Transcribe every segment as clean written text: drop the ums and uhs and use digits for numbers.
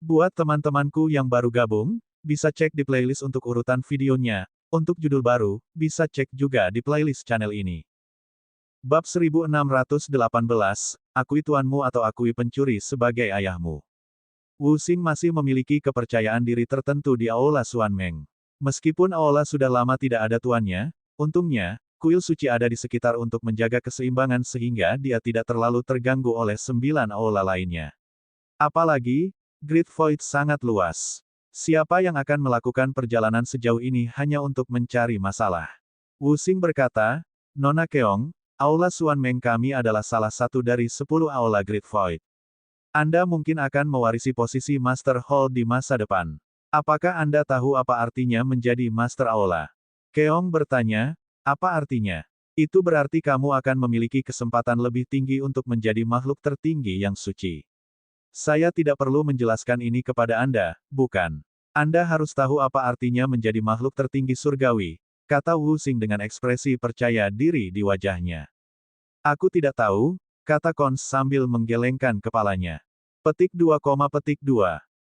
Buat teman-temanku yang baru gabung, bisa cek di playlist untuk urutan videonya. Untuk judul baru, bisa cek juga di playlist channel ini. Bab 1618, akui tuanmu atau akui pencuri sebagai ayahmu. Wu Xing masih memiliki kepercayaan diri tertentu di Aula Xuanmeng. Meskipun Aula sudah lama tidak ada tuannya, untungnya, kuil suci ada di sekitar untuk menjaga keseimbangan sehingga dia tidak terlalu terganggu oleh 9 Aula lainnya. Apalagi, Great Void sangat luas. Siapa yang akan melakukan perjalanan sejauh ini hanya untuk mencari masalah? Wu Xing berkata, Nona Keong, Aula Xuanmeng kami adalah salah satu dari 10 Aula Great Void. Anda mungkin akan mewarisi posisi Master Hall di masa depan. Apakah Anda tahu apa artinya menjadi Master Aula? Keong bertanya, apa artinya? Itu berarti kamu akan memiliki kesempatan lebih tinggi untuk menjadi makhluk tertinggi yang suci. Saya tidak perlu menjelaskan ini kepada Anda, bukan? Anda harus tahu apa artinya menjadi makhluk tertinggi surgawi, kata Wu Xing dengan ekspresi percaya diri di wajahnya. Aku tidak tahu, kata Kons sambil menggelengkan kepalanya. Petik 2,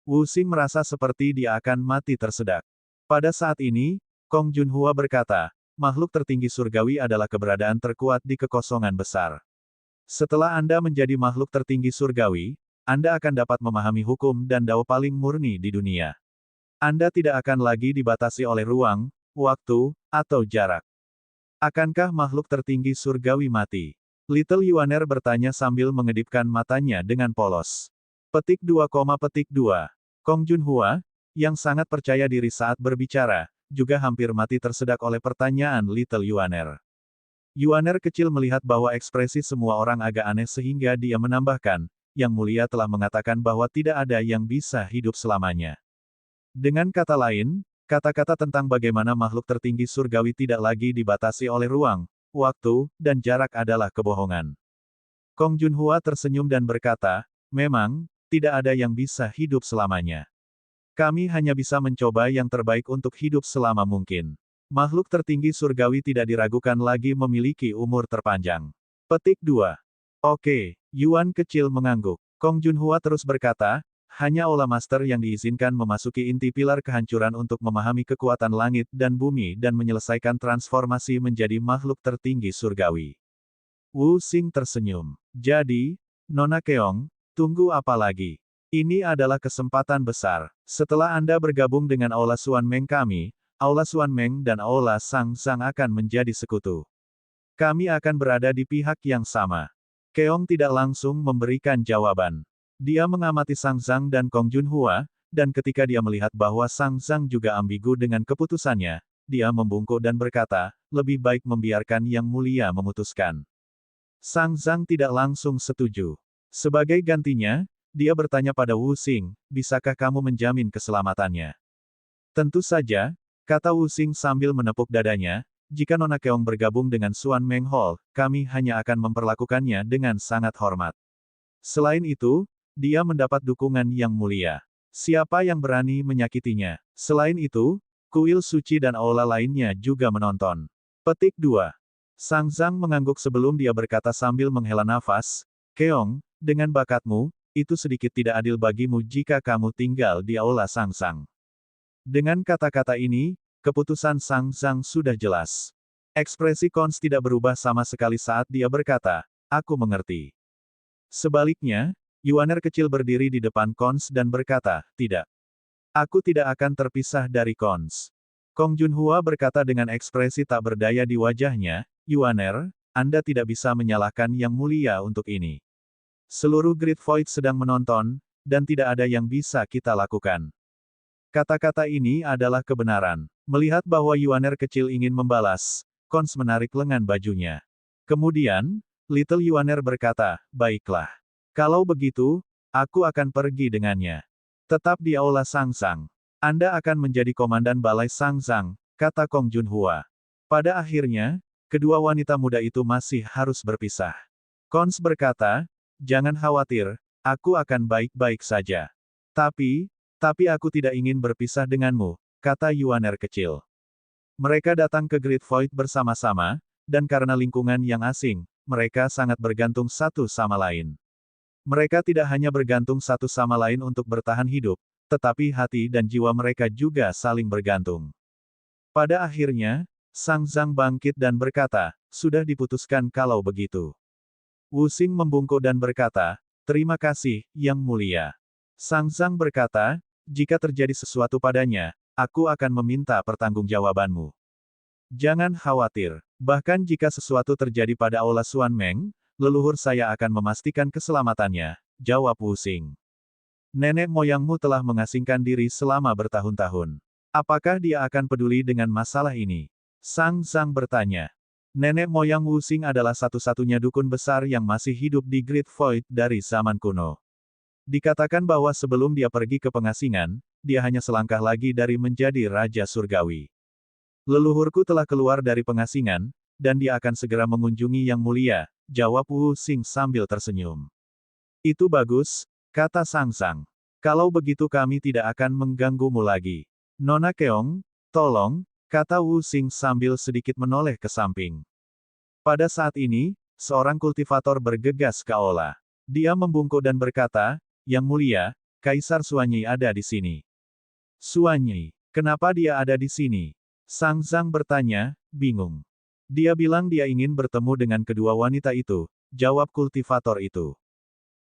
Wu Xing merasa seperti dia akan mati tersedak. Pada saat ini, Kong Junhua berkata, makhluk tertinggi surgawi adalah keberadaan terkuat di kekosongan besar. Setelah Anda menjadi makhluk tertinggi surgawi, Anda akan dapat memahami hukum dan dao paling murni di dunia. Anda tidak akan lagi dibatasi oleh ruang, waktu, atau jarak. Akankah makhluk tertinggi surgawi mati? Little Yuaner bertanya sambil mengedipkan matanya dengan polos. Petik 2, Kong Junhua, yang sangat percaya diri saat berbicara, juga hampir mati tersedak oleh pertanyaan Little Yuaner. Yuaner kecil melihat bahwa ekspresi semua orang agak aneh sehingga dia menambahkan, Yang Mulia telah mengatakan bahwa tidak ada yang bisa hidup selamanya. Dengan kata lain, kata-kata tentang bagaimana makhluk tertinggi surgawi tidak lagi dibatasi oleh ruang, waktu, dan jarak adalah kebohongan. Kong Junhua tersenyum dan berkata, memang, tidak ada yang bisa hidup selamanya. Kami hanya bisa mencoba yang terbaik untuk hidup selama mungkin. Makhluk tertinggi surgawi tidak diragukan lagi memiliki umur terpanjang. Petik 2. Oke, Yuan kecil mengangguk. Kong Junhua terus berkata, hanya Aula Master yang diizinkan memasuki inti pilar kehancuran untuk memahami kekuatan langit dan bumi dan menyelesaikan transformasi menjadi makhluk tertinggi surgawi. Wu Xing tersenyum. Jadi, Nona Keong, tunggu apa lagi? Ini adalah kesempatan besar. Setelah Anda bergabung dengan Aula Xuanmeng kami, Aula Xuanmeng dan Aula Sang Sang akan menjadi sekutu. Kami akan berada di pihak yang sama. Keong tidak langsung memberikan jawaban. Dia mengamati Sang Sang dan Kong Junhua, dan ketika dia melihat bahwa Sang Sang juga ambigu dengan keputusannya, dia membungkuk dan berkata, lebih baik membiarkan Yang Mulia memutuskan. Sang Sang tidak langsung setuju. Sebagai gantinya, dia bertanya pada Wu Xing, bisakah kamu menjamin keselamatannya? Tentu saja, kata Wu Xing sambil menepuk dadanya, jika Nona Keong bergabung dengan Xuanmeng Hall, kami hanya akan memperlakukannya dengan sangat hormat. Selain itu, dia mendapat dukungan Yang Mulia. Siapa yang berani menyakitinya? Selain itu, kuil suci dan aula lainnya juga menonton. Petik 2. Sang Sang mengangguk sebelum dia berkata sambil menghela nafas, Keong, dengan bakatmu, itu sedikit tidak adil bagimu jika kamu tinggal di aula Sang Sang. Dengan kata-kata ini, keputusan Sang Sang sudah jelas. Ekspresi Kons tidak berubah sama sekali saat dia berkata, aku mengerti. Sebaliknya, Yuaner kecil berdiri di depan Kons dan berkata, tidak. Aku tidak akan terpisah dari Kons. Kong Junhua berkata dengan ekspresi tak berdaya di wajahnya, Yuaner, Anda tidak bisa menyalahkan Yang Mulia untuk ini. Seluruh Great Void sedang menonton, dan tidak ada yang bisa kita lakukan. Kata-kata ini adalah kebenaran. Melihat bahwa Yuaner kecil ingin membalas, Kons menarik lengan bajunya. Kemudian, Little Yuaner berkata, baiklah. Kalau begitu, aku akan pergi dengannya. Tetap di aula Sang Sang. Anda akan menjadi komandan balai Sang Sang, kata Kong Junhua. Pada akhirnya, kedua wanita muda itu masih harus berpisah. Kons berkata, jangan khawatir, aku akan baik-baik saja. Tapi aku tidak ingin berpisah denganmu, kata Yuaner kecil. Mereka datang ke Great Void bersama-sama, dan karena lingkungan yang asing, mereka sangat bergantung satu sama lain. Mereka tidak hanya bergantung satu sama lain untuk bertahan hidup, tetapi hati dan jiwa mereka juga saling bergantung. Pada akhirnya, Sang Zhang bangkit dan berkata, sudah diputuskan kalau begitu. Wu Xing membungkuk dan berkata, terima kasih, Yang Mulia. Sang Zhang berkata, jika terjadi sesuatu padanya, aku akan meminta pertanggungjawabanmu. Jangan khawatir, bahkan jika sesuatu terjadi pada Aula Xuan Meng, leluhur saya akan memastikan keselamatannya, jawab Wu Xing. Nenek moyangmu telah mengasingkan diri selama bertahun-tahun. Apakah dia akan peduli dengan masalah ini? Sang Zhang bertanya. Nenek moyang Wu Xing adalah satu-satunya dukun besar yang masih hidup di Great Void dari zaman kuno. Dikatakan bahwa sebelum dia pergi ke pengasingan, dia hanya selangkah lagi dari menjadi Raja Surgawi. Leluhurku telah keluar dari pengasingan, dan dia akan segera mengunjungi Yang Mulia, jawab Wu Xing sambil tersenyum. Itu bagus, kata Sang Zhang. Kalau begitu kami tidak akan mengganggumu lagi. Nona Keong, tolong, kata Wu Xing sambil sedikit menoleh ke samping. Pada saat ini, seorang kultivator bergegas ke aula. Dia membungkuk dan berkata, Yang Mulia, Kaisar Xuanyi ada di sini. Xuanyi, kenapa dia ada di sini? Sang Zhang bertanya, bingung. Dia bilang dia ingin bertemu dengan kedua wanita itu, jawab kultivator itu.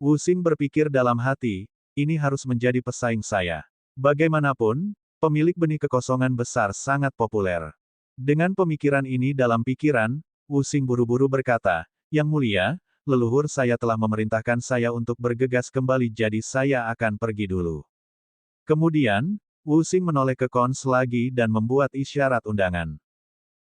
Wu Xing berpikir dalam hati, ini harus menjadi pesaing saya. Bagaimanapun, pemilik benih kekosongan besar sangat populer. Dengan pemikiran ini dalam pikiran, Wu Xing buru-buru berkata, Yang Mulia, leluhur saya telah memerintahkan saya untuk bergegas kembali jadi saya akan pergi dulu. Kemudian, Wu Xing menoleh ke Cons lagi dan membuat isyarat undangan.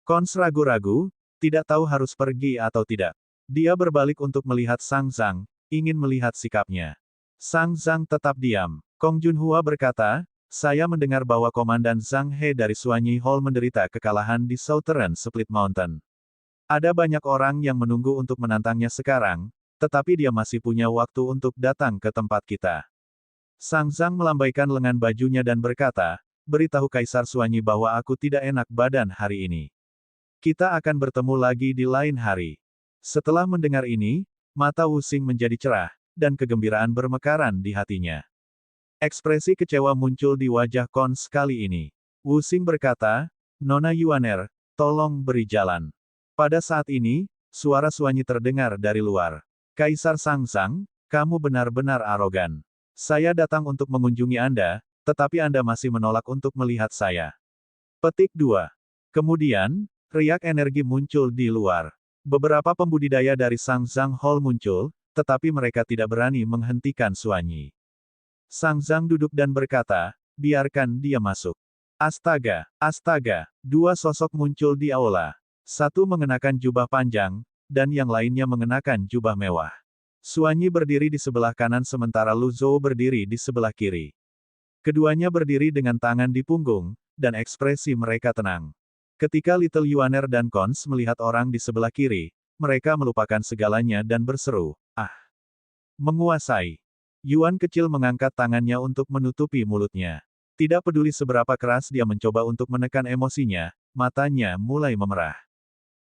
Cons ragu-ragu, tidak tahu harus pergi atau tidak. Dia berbalik untuk melihat Sang Zhang, ingin melihat sikapnya. Sang Zhang tetap diam. Kong Junhua berkata, saya mendengar bahwa Komandan Zhang He dari Xuanyi Hall menderita kekalahan di Southern Split Mountain. Ada banyak orang yang menunggu untuk menantangnya sekarang, tetapi dia masih punya waktu untuk datang ke tempat kita. Sang Zhang melambaikan lengan bajunya dan berkata, beritahu Kaisar Xuanyi bahwa aku tidak enak badan hari ini. Kita akan bertemu lagi di lain hari. Setelah mendengar ini, mata Wu Xing menjadi cerah, dan kegembiraan bermekaran di hatinya. Ekspresi kecewa muncul di wajah Cons kali ini. Wu Xing berkata, Nona Yuaner, tolong beri jalan. Pada saat ini, suara Xuanyi terdengar dari luar. Kaisar Sang Zhang, kamu benar-benar arogan. Saya datang untuk mengunjungi Anda, tetapi Anda masih menolak untuk melihat saya. Petik 2. Kemudian, riak energi muncul di luar. Beberapa pembudidaya dari Sang Zhang Hall muncul, tetapi mereka tidak berani menghentikan Xuanyi. Sang Zhang duduk dan berkata, biarkan dia masuk. Astaga, astaga, dua sosok muncul di aula. Satu mengenakan jubah panjang, dan yang lainnya mengenakan jubah mewah. Xuanyi berdiri di sebelah kanan sementara Lu Zhou berdiri di sebelah kiri. Keduanya berdiri dengan tangan di punggung, dan ekspresi mereka tenang. Ketika Little Yuaner dan Cons melihat orang di sebelah kiri, mereka melupakan segalanya dan berseru, ah! Menguasai. Yuan kecil mengangkat tangannya untuk menutupi mulutnya. Tidak peduli seberapa keras dia mencoba untuk menekan emosinya, matanya mulai memerah.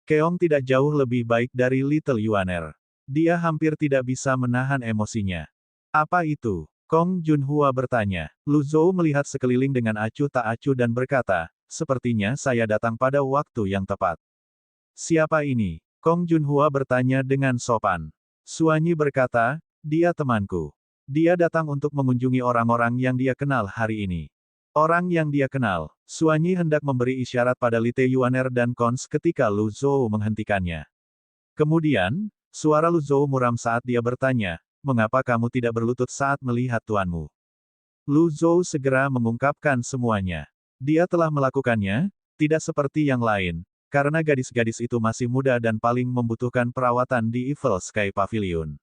Keong tidak jauh lebih baik dari Little Yuaner. Dia hampir tidak bisa menahan emosinya. Apa itu? Kong Junhua bertanya. Lu Zhou melihat sekeliling dengan acuh tak acuh dan berkata, sepertinya saya datang pada waktu yang tepat. Siapa ini? Kong Junhua bertanya dengan sopan. Xuanyi berkata, dia temanku. Dia datang untuk mengunjungi orang-orang yang dia kenal hari ini. Orang yang dia kenal. Xuanyi hendak memberi isyarat pada Lite Yuaner dan Cons ketika Lu Zhou menghentikannya. Kemudian, suara Lu Zhou muram saat dia bertanya, mengapa kamu tidak berlutut saat melihat tuanmu? Lu Zhou segera mengungkapkan semuanya. Dia telah melakukannya, tidak seperti yang lain, karena gadis-gadis itu masih muda dan paling membutuhkan perawatan di Evil Sky Pavilion.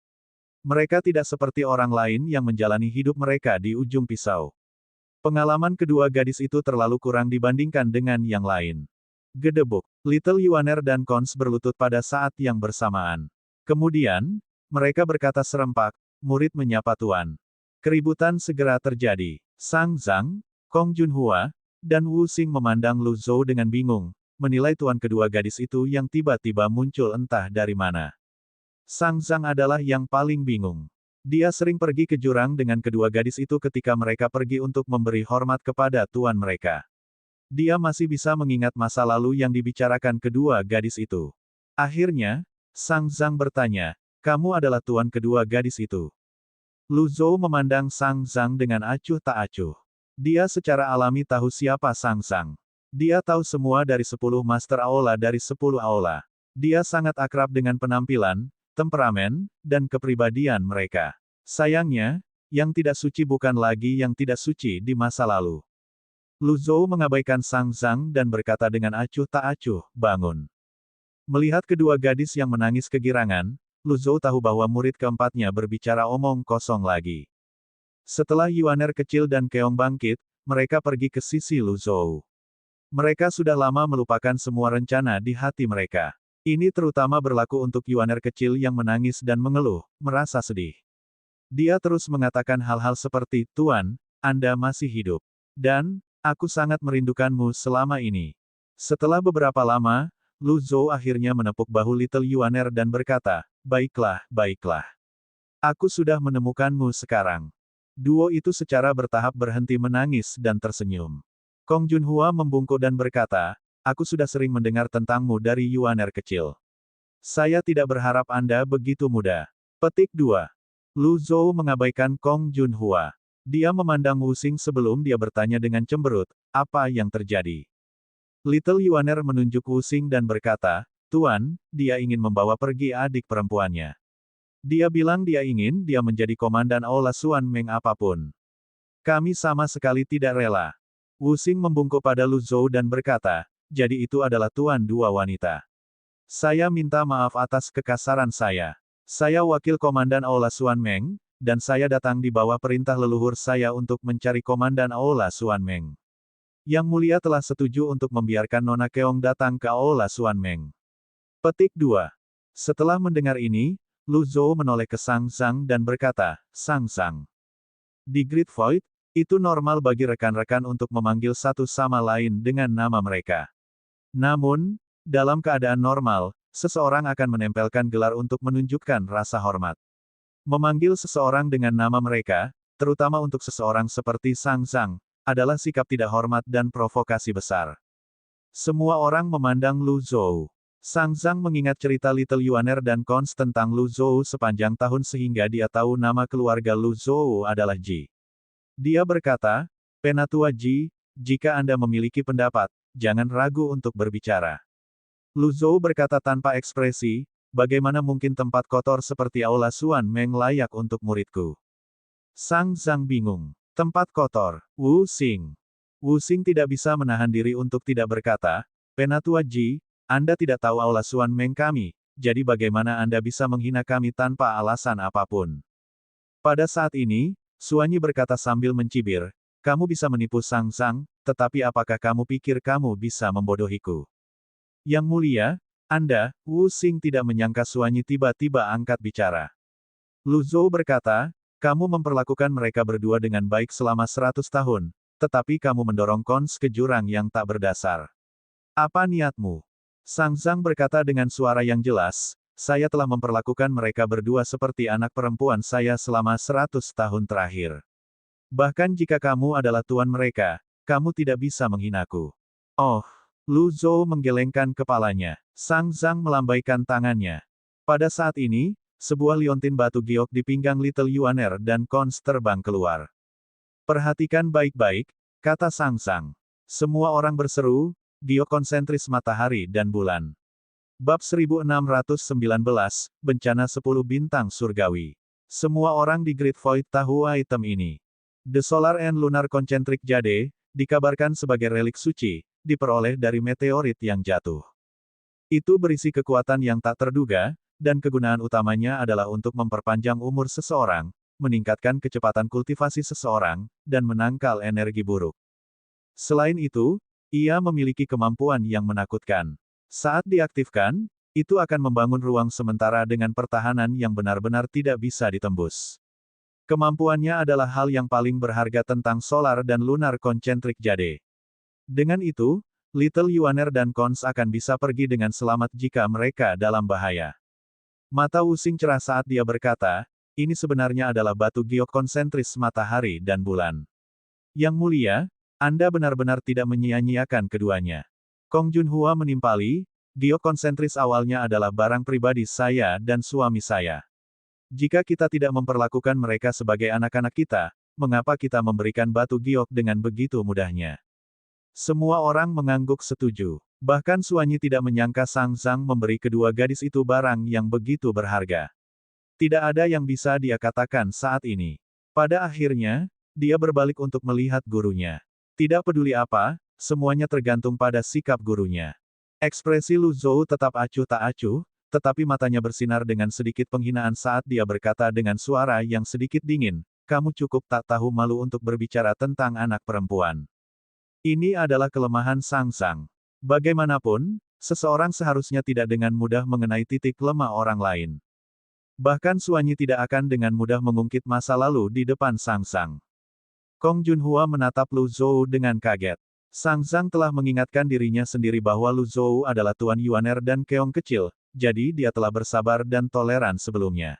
Mereka tidak seperti orang lain yang menjalani hidup mereka di ujung pisau. Pengalaman kedua gadis itu terlalu kurang dibandingkan dengan yang lain. Gedebuk. Little Yuaner dan Cons berlutut pada saat yang bersamaan. Kemudian, mereka berkata serempak, murid menyapa tuan. Keributan segera terjadi. Sang Zhang, Kong Junhua, dan Wu Xing memandang Lu Zhou dengan bingung, menilai tuan kedua gadis itu yang tiba-tiba muncul entah dari mana. Sang Zhang adalah yang paling bingung. Dia sering pergi ke jurang dengan kedua gadis itu ketika mereka pergi untuk memberi hormat kepada tuan mereka. Dia masih bisa mengingat masa lalu yang dibicarakan kedua gadis itu. Akhirnya, Sang Zhang bertanya, kamu adalah tuan kedua gadis itu. Lu Zhou memandang Sang Zhang dengan acuh tak acuh. Dia secara alami tahu siapa Sang Zhang. Dia tahu semua dari 10 Master Aula dari 10 Aula. Dia sangat akrab dengan penampilan, temperamen, dan kepribadian mereka. Sayangnya, yang tidak suci bukan lagi yang tidak suci di masa lalu. Lu Zhou mengabaikan Sang Zhang dan berkata dengan acuh tak acuh, bangun. Melihat kedua gadis yang menangis kegirangan, Lu Zhou tahu bahwa murid keempatnya berbicara omong kosong lagi. Setelah Yuaner kecil dan Keong bangkit, mereka pergi ke sisi Lu Zhou. Mereka sudah lama melupakan semua rencana di hati mereka. Ini terutama berlaku untuk Yuaner kecil yang menangis dan mengeluh, merasa sedih. Dia terus mengatakan hal-hal seperti, Tuan, Anda masih hidup. Dan, aku sangat merindukanmu selama ini. Setelah beberapa lama, Lu Zhou akhirnya menepuk bahu Little Yuaner dan berkata, baiklah, baiklah. Aku sudah menemukanmu sekarang. Duo itu secara bertahap berhenti menangis dan tersenyum. Kong Junhua membungkuk dan berkata, aku sudah sering mendengar tentangmu dari Yuaner kecil. Saya tidak berharap Anda begitu muda. Petik 2. Lu Zhou mengabaikan Kong Junhua. Dia memandang Wu Xing sebelum dia bertanya dengan cemberut, apa yang terjadi? Little Yuaner menunjuk Wu Xing dan berkata, Tuan, dia ingin membawa pergi adik perempuannya. Dia bilang dia ingin dia menjadi komandan Aula Xuan Meng apapun. Kami sama sekali tidak rela. Wu Xing membungkuk pada Lu Zhou dan berkata, jadi itu adalah tuan dua wanita. Saya minta maaf atas kekasaran saya. Saya wakil komandan Aula Xuan Meng, dan saya datang di bawah perintah leluhur saya untuk mencari komandan Aula Xuan Meng. Yang mulia telah setuju untuk membiarkan Nona Keong datang ke Aula Xuan Meng. Petik 2. Setelah mendengar ini, Lu Zhou menoleh ke Sang Zhang dan berkata, Sang Zhang. Di Great Void, itu normal bagi rekan-rekan untuk memanggil satu sama lain dengan nama mereka. Namun, dalam keadaan normal, seseorang akan menempelkan gelar untuk menunjukkan rasa hormat. Memanggil seseorang dengan nama mereka, terutama untuk seseorang seperti Sang Zhang, adalah sikap tidak hormat dan provokasi besar. Semua orang memandang Lu Zhou. Sang Zhang mengingat cerita Little Yuaner dan Cons tentang Lu Zhou sepanjang tahun sehingga dia tahu nama keluarga Lu Zhou adalah Ji. Dia berkata, Penatua Ji, jika Anda memiliki pendapat, jangan ragu untuk berbicara. Lu Zhou berkata tanpa ekspresi, bagaimana mungkin tempat kotor seperti Aula Xuan Meng layak untuk muridku? Sang Zhang bingung. Tempat kotor, Wu Xing. Wu Xing tidak bisa menahan diri untuk tidak berkata, Penatua Ji, Anda tidak tahu Aula Xuan Meng kami, jadi bagaimana Anda bisa menghina kami tanpa alasan apapun? Pada saat ini, Suanyi berkata sambil mencibir, kamu bisa menipu Sang Zhang, tetapi apakah kamu pikir kamu bisa membodohiku? Yang mulia, Anda, Wu Xing tidak menyangka Suanyi tiba-tiba angkat bicara. Lu Zhou berkata, kamu memperlakukan mereka berdua dengan baik selama 100 tahun, tetapi kamu mendorong Cons ke jurang yang tak berdasar. Apa niatmu? Sang Zhang berkata dengan suara yang jelas, saya telah memperlakukan mereka berdua seperti anak perempuan saya selama 100 tahun terakhir. Bahkan jika kamu adalah tuan mereka, kamu tidak bisa menghinaku. Oh, Lu Zhou menggelengkan kepalanya. Sang Zhang melambaikan tangannya. Pada saat ini, sebuah liontin batu giok di pinggang Little Yuaner dan Cons terbang keluar. Perhatikan baik-baik, kata Sang Zhang. Semua orang berseru, giok konsentris matahari dan bulan. Bab 1619, Bencana 10 Bintang Surgawi. Semua orang di Great Void tahu item ini. The Solar and Lunar Concentric Jade, dikabarkan sebagai relik suci, diperoleh dari meteorit yang jatuh. Itu berisi kekuatan yang tak terduga, dan kegunaan utamanya adalah untuk memperpanjang umur seseorang, meningkatkan kecepatan kultivasi seseorang, dan menangkal energi buruk. Selain itu, ia memiliki kemampuan yang menakutkan. Saat diaktifkan, itu akan membangun ruang sementara dengan pertahanan yang benar-benar tidak bisa ditembus. Kemampuannya adalah hal yang paling berharga tentang Solar dan Lunar Concentric Jade. Dengan itu, Little Yuaner dan Cons akan bisa pergi dengan selamat jika mereka dalam bahaya. Mata Wu Xing cerah saat dia berkata, ini sebenarnya adalah batu giok konsentris matahari dan bulan. Yang mulia, Anda benar-benar tidak menyia-nyiakan keduanya. Kong Junhua menimpali, giok konsentris awalnya adalah barang pribadi saya dan suami saya. Jika kita tidak memperlakukan mereka sebagai anak-anak kita, mengapa kita memberikan batu giok dengan begitu mudahnya? Semua orang mengangguk setuju. Bahkan Suanyi tidak menyangka Sang Zhang memberi kedua gadis itu barang yang begitu berharga. Tidak ada yang bisa dia katakan saat ini. Pada akhirnya, dia berbalik untuk melihat gurunya. Tidak peduli apa, semuanya tergantung pada sikap gurunya. Ekspresi Lu Zhou tetap acuh tak acuh, tetapi matanya bersinar dengan sedikit penghinaan saat dia berkata dengan suara yang sedikit dingin, "Kamu cukup tak tahu malu untuk berbicara tentang anak perempuan." Ini adalah kelemahan Sang Zhang. Bagaimanapun, seseorang seharusnya tidak dengan mudah mengenai titik lemah orang lain. Bahkan Suanyi tidak akan dengan mudah mengungkit masa lalu di depan Sang Zhang. Kong Junhua menatap Lu Zhou dengan kaget. Sang Zhang telah mengingatkan dirinya sendiri bahwa Lu Zhou adalah Tuan Yuaner dan keong kecil, jadi dia telah bersabar dan toleran sebelumnya.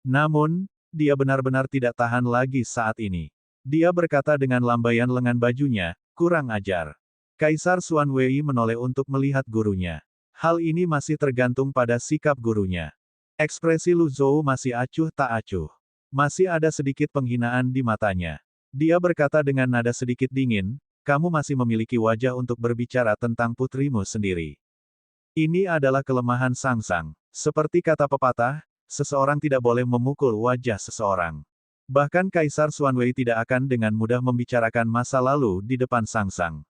Namun, dia benar-benar tidak tahan lagi saat ini. Dia berkata dengan lambaian lengan bajunya, "Kurang ajar." Kaisar Xuan Wei menoleh untuk melihat gurunya. Hal ini masih tergantung pada sikap gurunya. Ekspresi Lu Zhou masih acuh tak acuh. Masih ada sedikit penghinaan di matanya. Dia berkata dengan nada sedikit dingin, "Kamu masih memiliki wajah untuk berbicara tentang putrimu sendiri." Ini adalah kelemahan Sang Zhang. Seperti kata pepatah, seseorang tidak boleh memukul wajah seseorang. Bahkan Kaisar Xuan Wei tidak akan dengan mudah membicarakan masa lalu di depan Sang Zhang.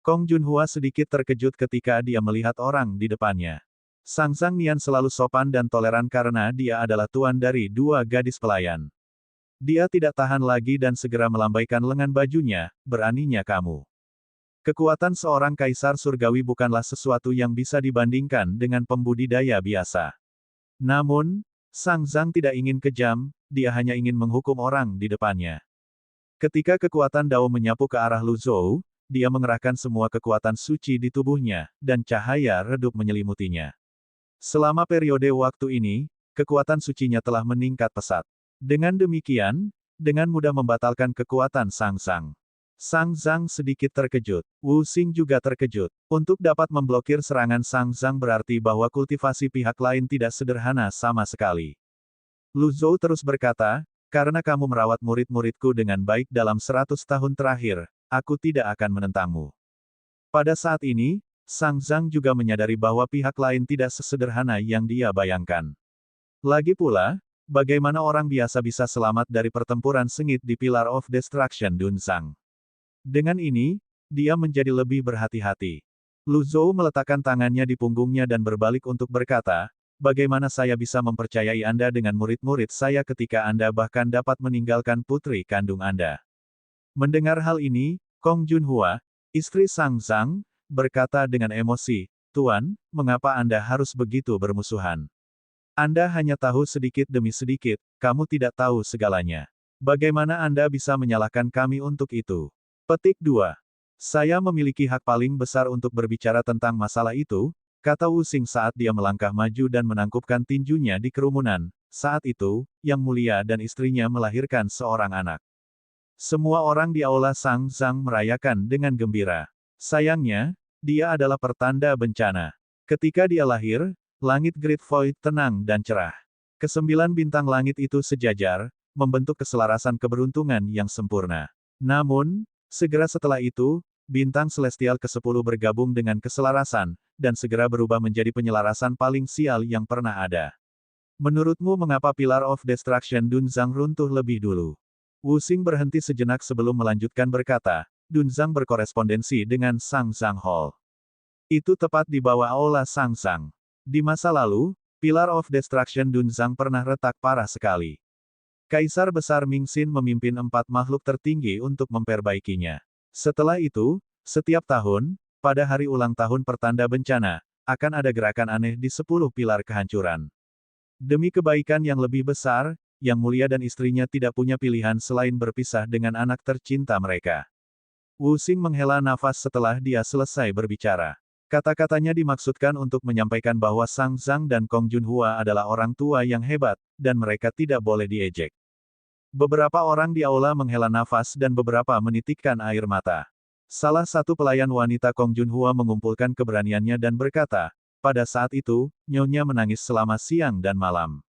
Kong Junhua sedikit terkejut ketika dia melihat orang di depannya. Sang Zhang Nian selalu sopan dan toleran karena dia adalah tuan dari dua gadis pelayan. Dia tidak tahan lagi dan segera melambaikan lengan bajunya, "Beraninya kamu." Kekuatan seorang kaisar surgawi bukanlah sesuatu yang bisa dibandingkan dengan pembudidaya biasa. Namun, Sang Zhang tidak ingin kejam, dia hanya ingin menghukum orang di depannya. Ketika kekuatan Dao menyapu ke arah Lu Zhou, dia mengerahkan semua kekuatan suci di tubuhnya, dan cahaya redup menyelimutinya. Selama periode waktu ini, kekuatan sucinya telah meningkat pesat. Dengan demikian, dengan mudah membatalkan kekuatan Sang Zhang. Sang Zhang sedikit terkejut. Wu Xing juga terkejut. Untuk dapat memblokir serangan Sang Zhang berarti bahwa kultivasi pihak lain tidak sederhana sama sekali. Lu Zhou terus berkata, "Karena kamu merawat murid-muridku dengan baik dalam 100 tahun terakhir, aku tidak akan menentangmu." Pada saat ini, Sang Zhang juga menyadari bahwa pihak lain tidak sesederhana yang dia bayangkan. Lagi pula, bagaimana orang biasa bisa selamat dari pertempuran sengit di Pillar of Destruction Dunsang? Dengan ini, dia menjadi lebih berhati-hati. Lu Zhou meletakkan tangannya di punggungnya dan berbalik untuk berkata, "Bagaimana saya bisa mempercayai Anda dengan murid-murid saya ketika Anda bahkan dapat meninggalkan putri kandung Anda?" Mendengar hal ini, Kong Junhua, istri Sang Zhang, berkata dengan emosi, "Tuan, mengapa Anda harus begitu bermusuhan? Anda hanya tahu sedikit demi sedikit, kamu tidak tahu segalanya. Bagaimana Anda bisa menyalahkan kami untuk itu?" Petik 2. "Saya memiliki hak paling besar untuk berbicara tentang masalah itu," kata Wu Xing saat dia melangkah maju dan menangkupkan tinjunya di kerumunan. Saat itu, Yang Mulia dan istrinya melahirkan seorang anak. Semua orang di aula Sang Zhang merayakan dengan gembira. Sayangnya, dia adalah pertanda bencana. Ketika dia lahir, langit Great Void tenang dan cerah. Kesembilan bintang langit itu sejajar, membentuk keselarasan keberuntungan yang sempurna. Namun, segera setelah itu, bintang celestial ke-10 bergabung dengan keselarasan, dan segera berubah menjadi penyelarasan paling sial yang pernah ada. Menurutmu mengapa Pillar of Destruction Dunzang runtuh lebih dulu? Wu Xing berhenti sejenak sebelum melanjutkan berkata, "Dunzang berkorespondensi dengan Sang Zhang Hall. Itu tepat di bawah aula Sang Zhang. Di masa lalu, Pillar of Destruction Dunzang pernah retak parah sekali. Kaisar Besar Mingxin memimpin 4 makhluk tertinggi untuk memperbaikinya. Setelah itu, setiap tahun, pada hari ulang tahun pertanda bencana, akan ada gerakan aneh di 10 pilar kehancuran. Demi kebaikan yang lebih besar, Yang Mulia dan istrinya tidak punya pilihan selain berpisah dengan anak tercinta mereka." Wu Xing menghela nafas setelah dia selesai berbicara. Kata-katanya dimaksudkan untuk menyampaikan bahwa Sang Zhang dan Kong Junhua adalah orang tua yang hebat, dan mereka tidak boleh diejek. Beberapa orang di aula menghela nafas dan beberapa menitikkan air mata. Salah satu pelayan wanita Kong Junhua mengumpulkan keberaniannya dan berkata, pada saat itu, Nyonya menangis selama siang dan malam.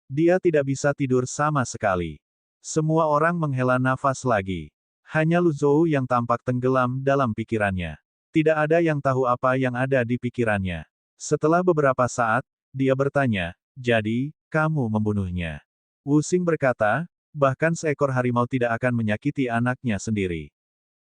Dia tidak bisa tidur sama sekali. Semua orang menghela nafas lagi. Hanya Lu Zhou yang tampak tenggelam dalam pikirannya. Tidak ada yang tahu apa yang ada di pikirannya. Setelah beberapa saat, dia bertanya, jadi, kamu membunuhnya. Wu Xing berkata, bahkan seekor harimau tidak akan menyakiti anaknya sendiri.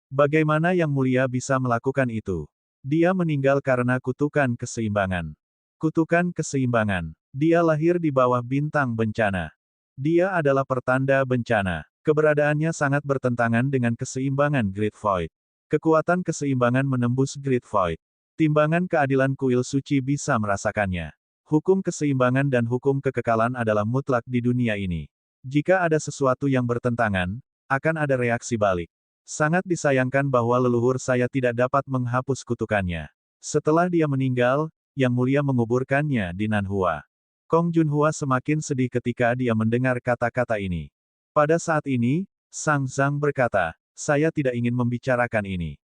Bagaimana Yang Mulia bisa melakukan itu? Dia meninggal karena kutukan keseimbangan. Kutukan keseimbangan. Dia lahir di bawah bintang bencana. Dia adalah pertanda bencana. Keberadaannya sangat bertentangan dengan keseimbangan Great Void. Kekuatan keseimbangan menembus Great Void. Timbangan keadilan kuil suci bisa merasakannya. Hukum keseimbangan dan hukum kekekalan adalah mutlak di dunia ini. Jika ada sesuatu yang bertentangan, akan ada reaksi balik. Sangat disayangkan bahwa leluhur saya tidak dapat menghapus kutukannya. Setelah dia meninggal, Yang Mulia menguburkannya di Nanhua. Kong Junhua semakin sedih ketika dia mendengar kata-kata ini. Pada saat ini, Sang Zhang berkata, saya tidak ingin membicarakan ini.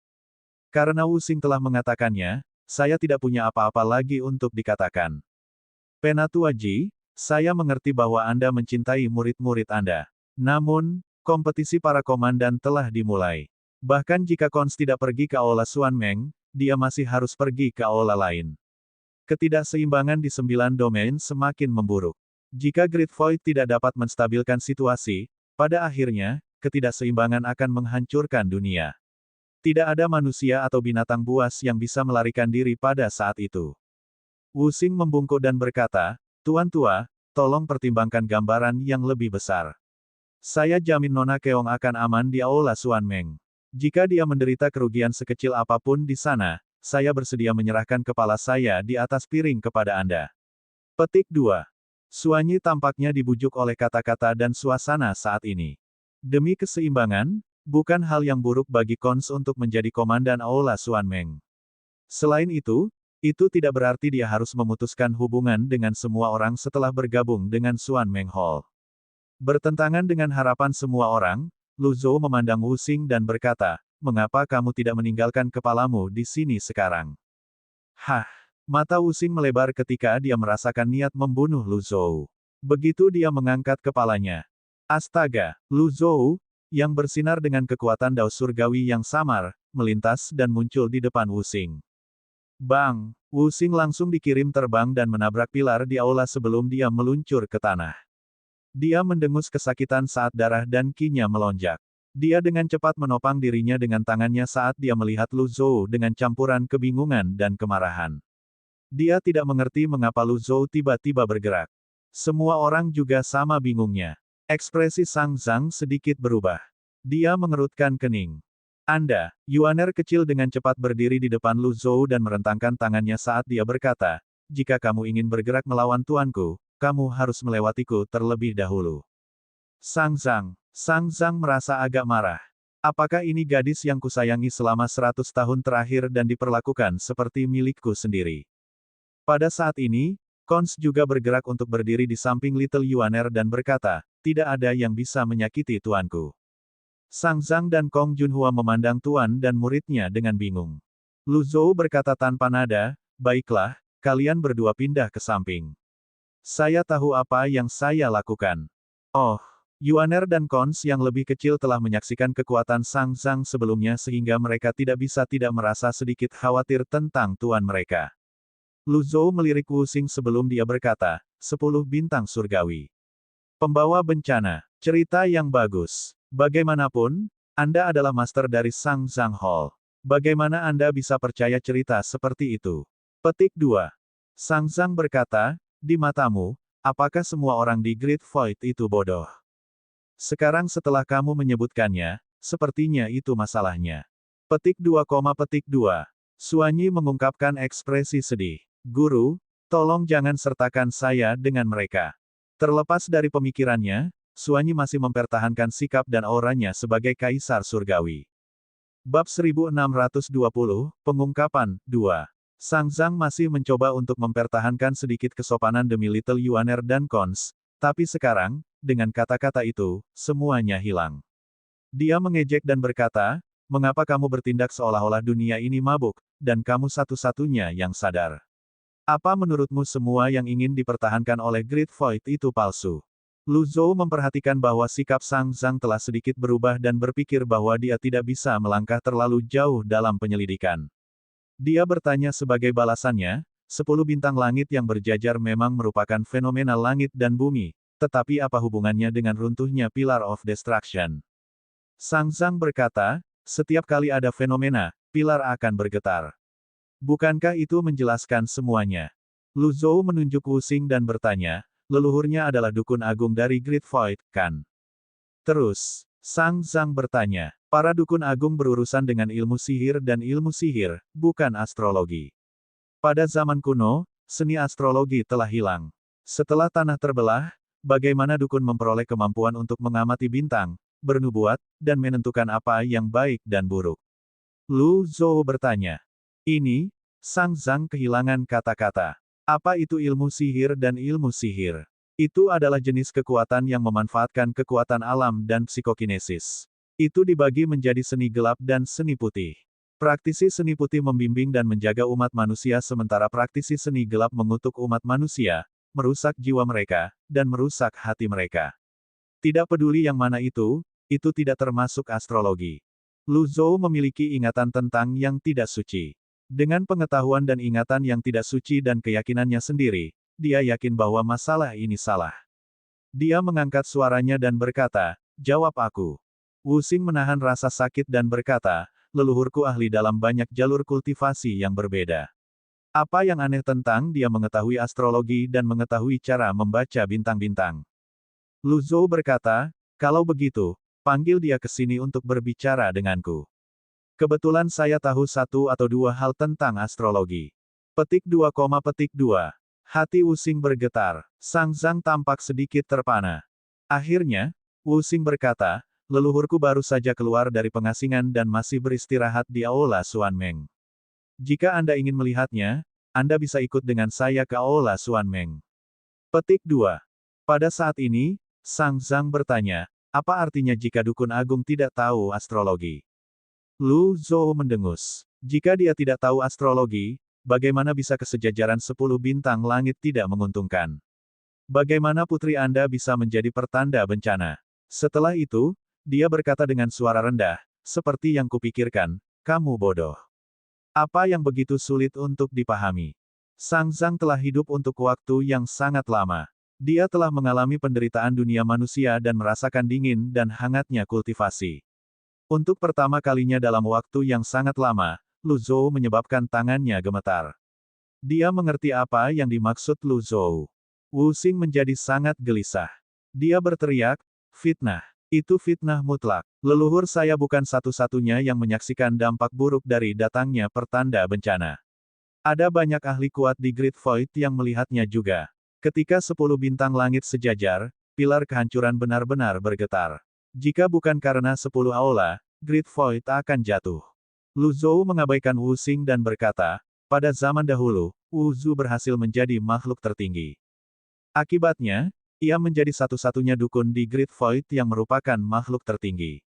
Karena Wu Xing telah mengatakannya, saya tidak punya apa-apa lagi untuk dikatakan. Penatua Ji, saya mengerti bahwa Anda mencintai murid-murid Anda. Namun, kompetisi para komandan telah dimulai. Bahkan jika Kons tidak pergi ke aula Xuan Meng, dia masih harus pergi ke aula lain. Ketidakseimbangan di 9 domain semakin memburuk. Jika Great Void tidak dapat menstabilkan situasi, pada akhirnya, ketidakseimbangan akan menghancurkan dunia. Tidak ada manusia atau binatang buas yang bisa melarikan diri pada saat itu. Wu Xing membungkuk dan berkata, Tuan Tua, tolong pertimbangkan gambaran yang lebih besar. Saya jamin Nona Keong akan aman di aula Xuan Meng. Jika dia menderita kerugian sekecil apapun di sana, saya bersedia menyerahkan kepala saya di atas piring kepada Anda. Petik 2. Suanyi tampaknya dibujuk oleh kata-kata dan suasana saat ini. Demi keseimbangan, bukan hal yang buruk bagi Kons untuk menjadi komandan aula Xuan Meng. Selain itu tidak berarti dia harus memutuskan hubungan dengan semua orang setelah bergabung dengan Xuan Meng Hall. Bertentangan dengan harapan semua orang, Lu Zhou memandang Wu Xing dan berkata, mengapa kamu tidak meninggalkan kepalamu di sini sekarang? Hah! Mata Wu Xing melebar ketika dia merasakan niat membunuh Lu Zhou. Begitu dia mengangkat kepalanya. Astaga, Lu Zhou, yang bersinar dengan kekuatan dao surgawi yang samar, melintas dan muncul di depan Wu Xing. Bang! Wu Xing langsung dikirim terbang dan menabrak pilar di aula sebelum dia meluncur ke tanah. Dia mendengus kesakitan saat darah dan ki-nya melonjak. Dia dengan cepat menopang dirinya dengan tangannya saat dia melihat Lu Zhou dengan campuran kebingungan dan kemarahan. Dia tidak mengerti mengapa Lu Zhou tiba-tiba bergerak. Semua orang juga sama bingungnya. Ekspresi Sang Zhang sedikit berubah. Dia mengerutkan kening. Anda, Yuaner kecil dengan cepat berdiri di depan Lu Zhou dan merentangkan tangannya saat dia berkata, jika kamu ingin bergerak melawan tuanku, kamu harus melewatiku terlebih dahulu. Sang Zhang merasa agak marah. Apakah ini gadis yang kusayangi selama 100 tahun terakhir dan diperlakukan seperti milikku sendiri? Pada saat ini, Kons juga bergerak untuk berdiri di samping Little Yuaner dan berkata, tidak ada yang bisa menyakiti tuanku. Sang Zhang dan Kong Junhua memandang tuan dan muridnya dengan bingung. Lu Zhou berkata tanpa nada, baiklah, kalian berdua pindah ke samping. Saya tahu apa yang saya lakukan. Oh, Yuaner dan Kons yang lebih kecil telah menyaksikan kekuatan Sang Zhang sebelumnya sehingga mereka tidak bisa tidak merasa sedikit khawatir tentang tuan mereka. Lu Zhou melirik Wu Xing sebelum dia berkata, 10 bintang surgawi. Pembawa bencana, cerita yang bagus. Bagaimanapun, Anda adalah master dari Sang Zhang Hall. Bagaimana Anda bisa percaya cerita seperti itu? Petik 2. Sang Zhang berkata, di matamu, apakah semua orang di Great Void itu bodoh? Sekarang setelah kamu menyebutkannya, sepertinya itu masalahnya. Petik 2, petik 2. Suanyi mengungkapkan ekspresi sedih. Guru, tolong jangan sertakan saya dengan mereka. Terlepas dari pemikirannya, Suanyi masih mempertahankan sikap dan auranya sebagai kaisar surgawi. Bab 1620, Pengungkapan, 2. Sang Zhang masih mencoba untuk mempertahankan sedikit kesopanan demi Little Yuaner dan Cons, tapi sekarang, dengan kata-kata itu, semuanya hilang. Dia mengejek dan berkata, "Mengapa kamu bertindak seolah-olah dunia ini mabuk, dan kamu satu-satunya yang sadar? Apa menurutmu semua yang ingin dipertahankan oleh Great Void itu palsu?" Lu Zhou memperhatikan bahwa sikap Sang Zhang telah sedikit berubah dan berpikir bahwa dia tidak bisa melangkah terlalu jauh dalam penyelidikan. Dia bertanya sebagai balasannya, 10 bintang langit yang berjajar memang merupakan fenomena langit dan bumi, tetapi apa hubungannya dengan runtuhnya Pillar of Destruction? Sang Zhang berkata, setiap kali ada fenomena, pilar akan bergetar. Bukankah itu menjelaskan semuanya? Lu Zhou menunjuk Wu Xing dan bertanya, leluhurnya adalah dukun agung dari Great Void, kan? Terus, Sang Zhang bertanya, para dukun agung berurusan dengan ilmu sihir dan ilmu sihir, bukan astrologi. Pada zaman kuno, seni astrologi telah hilang. Setelah tanah terbelah, bagaimana dukun memperoleh kemampuan untuk mengamati bintang, bernubuat, dan menentukan apa yang baik dan buruk? Lu Zhou bertanya. Ini, Sang Zhang kehilangan kata-kata. Apa itu ilmu sihir dan ilmu sihir? Itu adalah jenis kekuatan yang memanfaatkan kekuatan alam dan psikokinesis. Itu dibagi menjadi seni gelap dan seni putih. Praktisi seni putih membimbing dan menjaga umat manusia sementara praktisi seni gelap mengutuk umat manusia, merusak jiwa mereka, dan merusak hati mereka. Tidak peduli yang mana itu tidak termasuk astrologi. Lu Zhou memiliki ingatan tentang yang tidak suci. Dengan pengetahuan dan ingatan yang tidak suci dan keyakinannya sendiri, dia yakin bahwa masalah ini salah. Dia mengangkat suaranya dan berkata, "Jawab aku." Wu Xing menahan rasa sakit dan berkata, "Leluhurku ahli dalam banyak jalur kultivasi yang berbeda. Apa yang aneh tentang dia mengetahui astrologi dan mengetahui cara membaca bintang-bintang?" Lu Zhou berkata, "Kalau begitu, panggil dia ke sini untuk berbicara denganku. Kebetulan saya tahu satu atau dua hal tentang astrologi." Petik 2, Hati Wu Xing bergetar. Sang Zhang tampak sedikit terpana. Akhirnya, Wu Xing berkata, leluhurku baru saja keluar dari pengasingan dan masih beristirahat di Aula Xuanmeng. Jika Anda ingin melihatnya, Anda bisa ikut dengan saya ke Aula Xuanmeng. Petik 2. Pada saat ini, Sang Zhang bertanya, apa artinya jika dukun agung tidak tahu astrologi? Lu Zhou mendengus. Jika dia tidak tahu astrologi, bagaimana bisa kesejajaran 10 bintang langit tidak menguntungkan? Bagaimana putri Anda bisa menjadi pertanda bencana? Setelah itu, dia berkata dengan suara rendah, seperti yang kupikirkan, kamu bodoh. Apa yang begitu sulit untuk dipahami? Sang Zhang telah hidup untuk waktu yang sangat lama. Dia telah mengalami penderitaan dunia manusia dan merasakan dingin dan hangatnya kultivasi. Untuk pertama kalinya dalam waktu yang sangat lama, Lu Zhou menyebabkan tangannya gemetar. Dia mengerti apa yang dimaksud Lu Zhou. Wu Xing menjadi sangat gelisah. Dia berteriak, fitnah. Itu fitnah mutlak. Leluhur saya bukan satu-satunya yang menyaksikan dampak buruk dari datangnya pertanda bencana. Ada banyak ahli kuat di Great Void yang melihatnya juga. Ketika 10 bintang langit sejajar, pilar kehancuran benar-benar bergetar. Jika bukan karena 10 aula, Great Void akan jatuh. Lu Zhou mengabaikan Wu Xing dan berkata, pada zaman dahulu, Wu Zhu berhasil menjadi makhluk tertinggi. Akibatnya, ia menjadi satu-satunya dukun di Great Void yang merupakan makhluk tertinggi.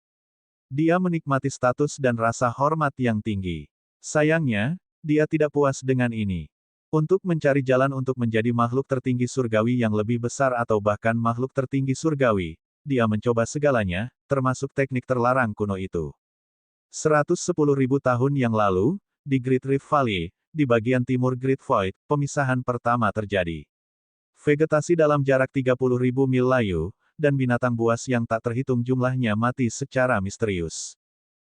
Dia menikmati status dan rasa hormat yang tinggi. Sayangnya, dia tidak puas dengan ini. Untuk mencari jalan untuk menjadi makhluk tertinggi surgawi yang lebih besar atau bahkan makhluk tertinggi surgawi, dia mencoba segalanya, termasuk teknik terlarang kuno itu. 110.000 tahun yang lalu, di Great Rift Valley, di bagian timur Great Void, pemisahan pertama terjadi. Vegetasi dalam jarak 30.000 mil layu, dan binatang buas yang tak terhitung jumlahnya mati secara misterius.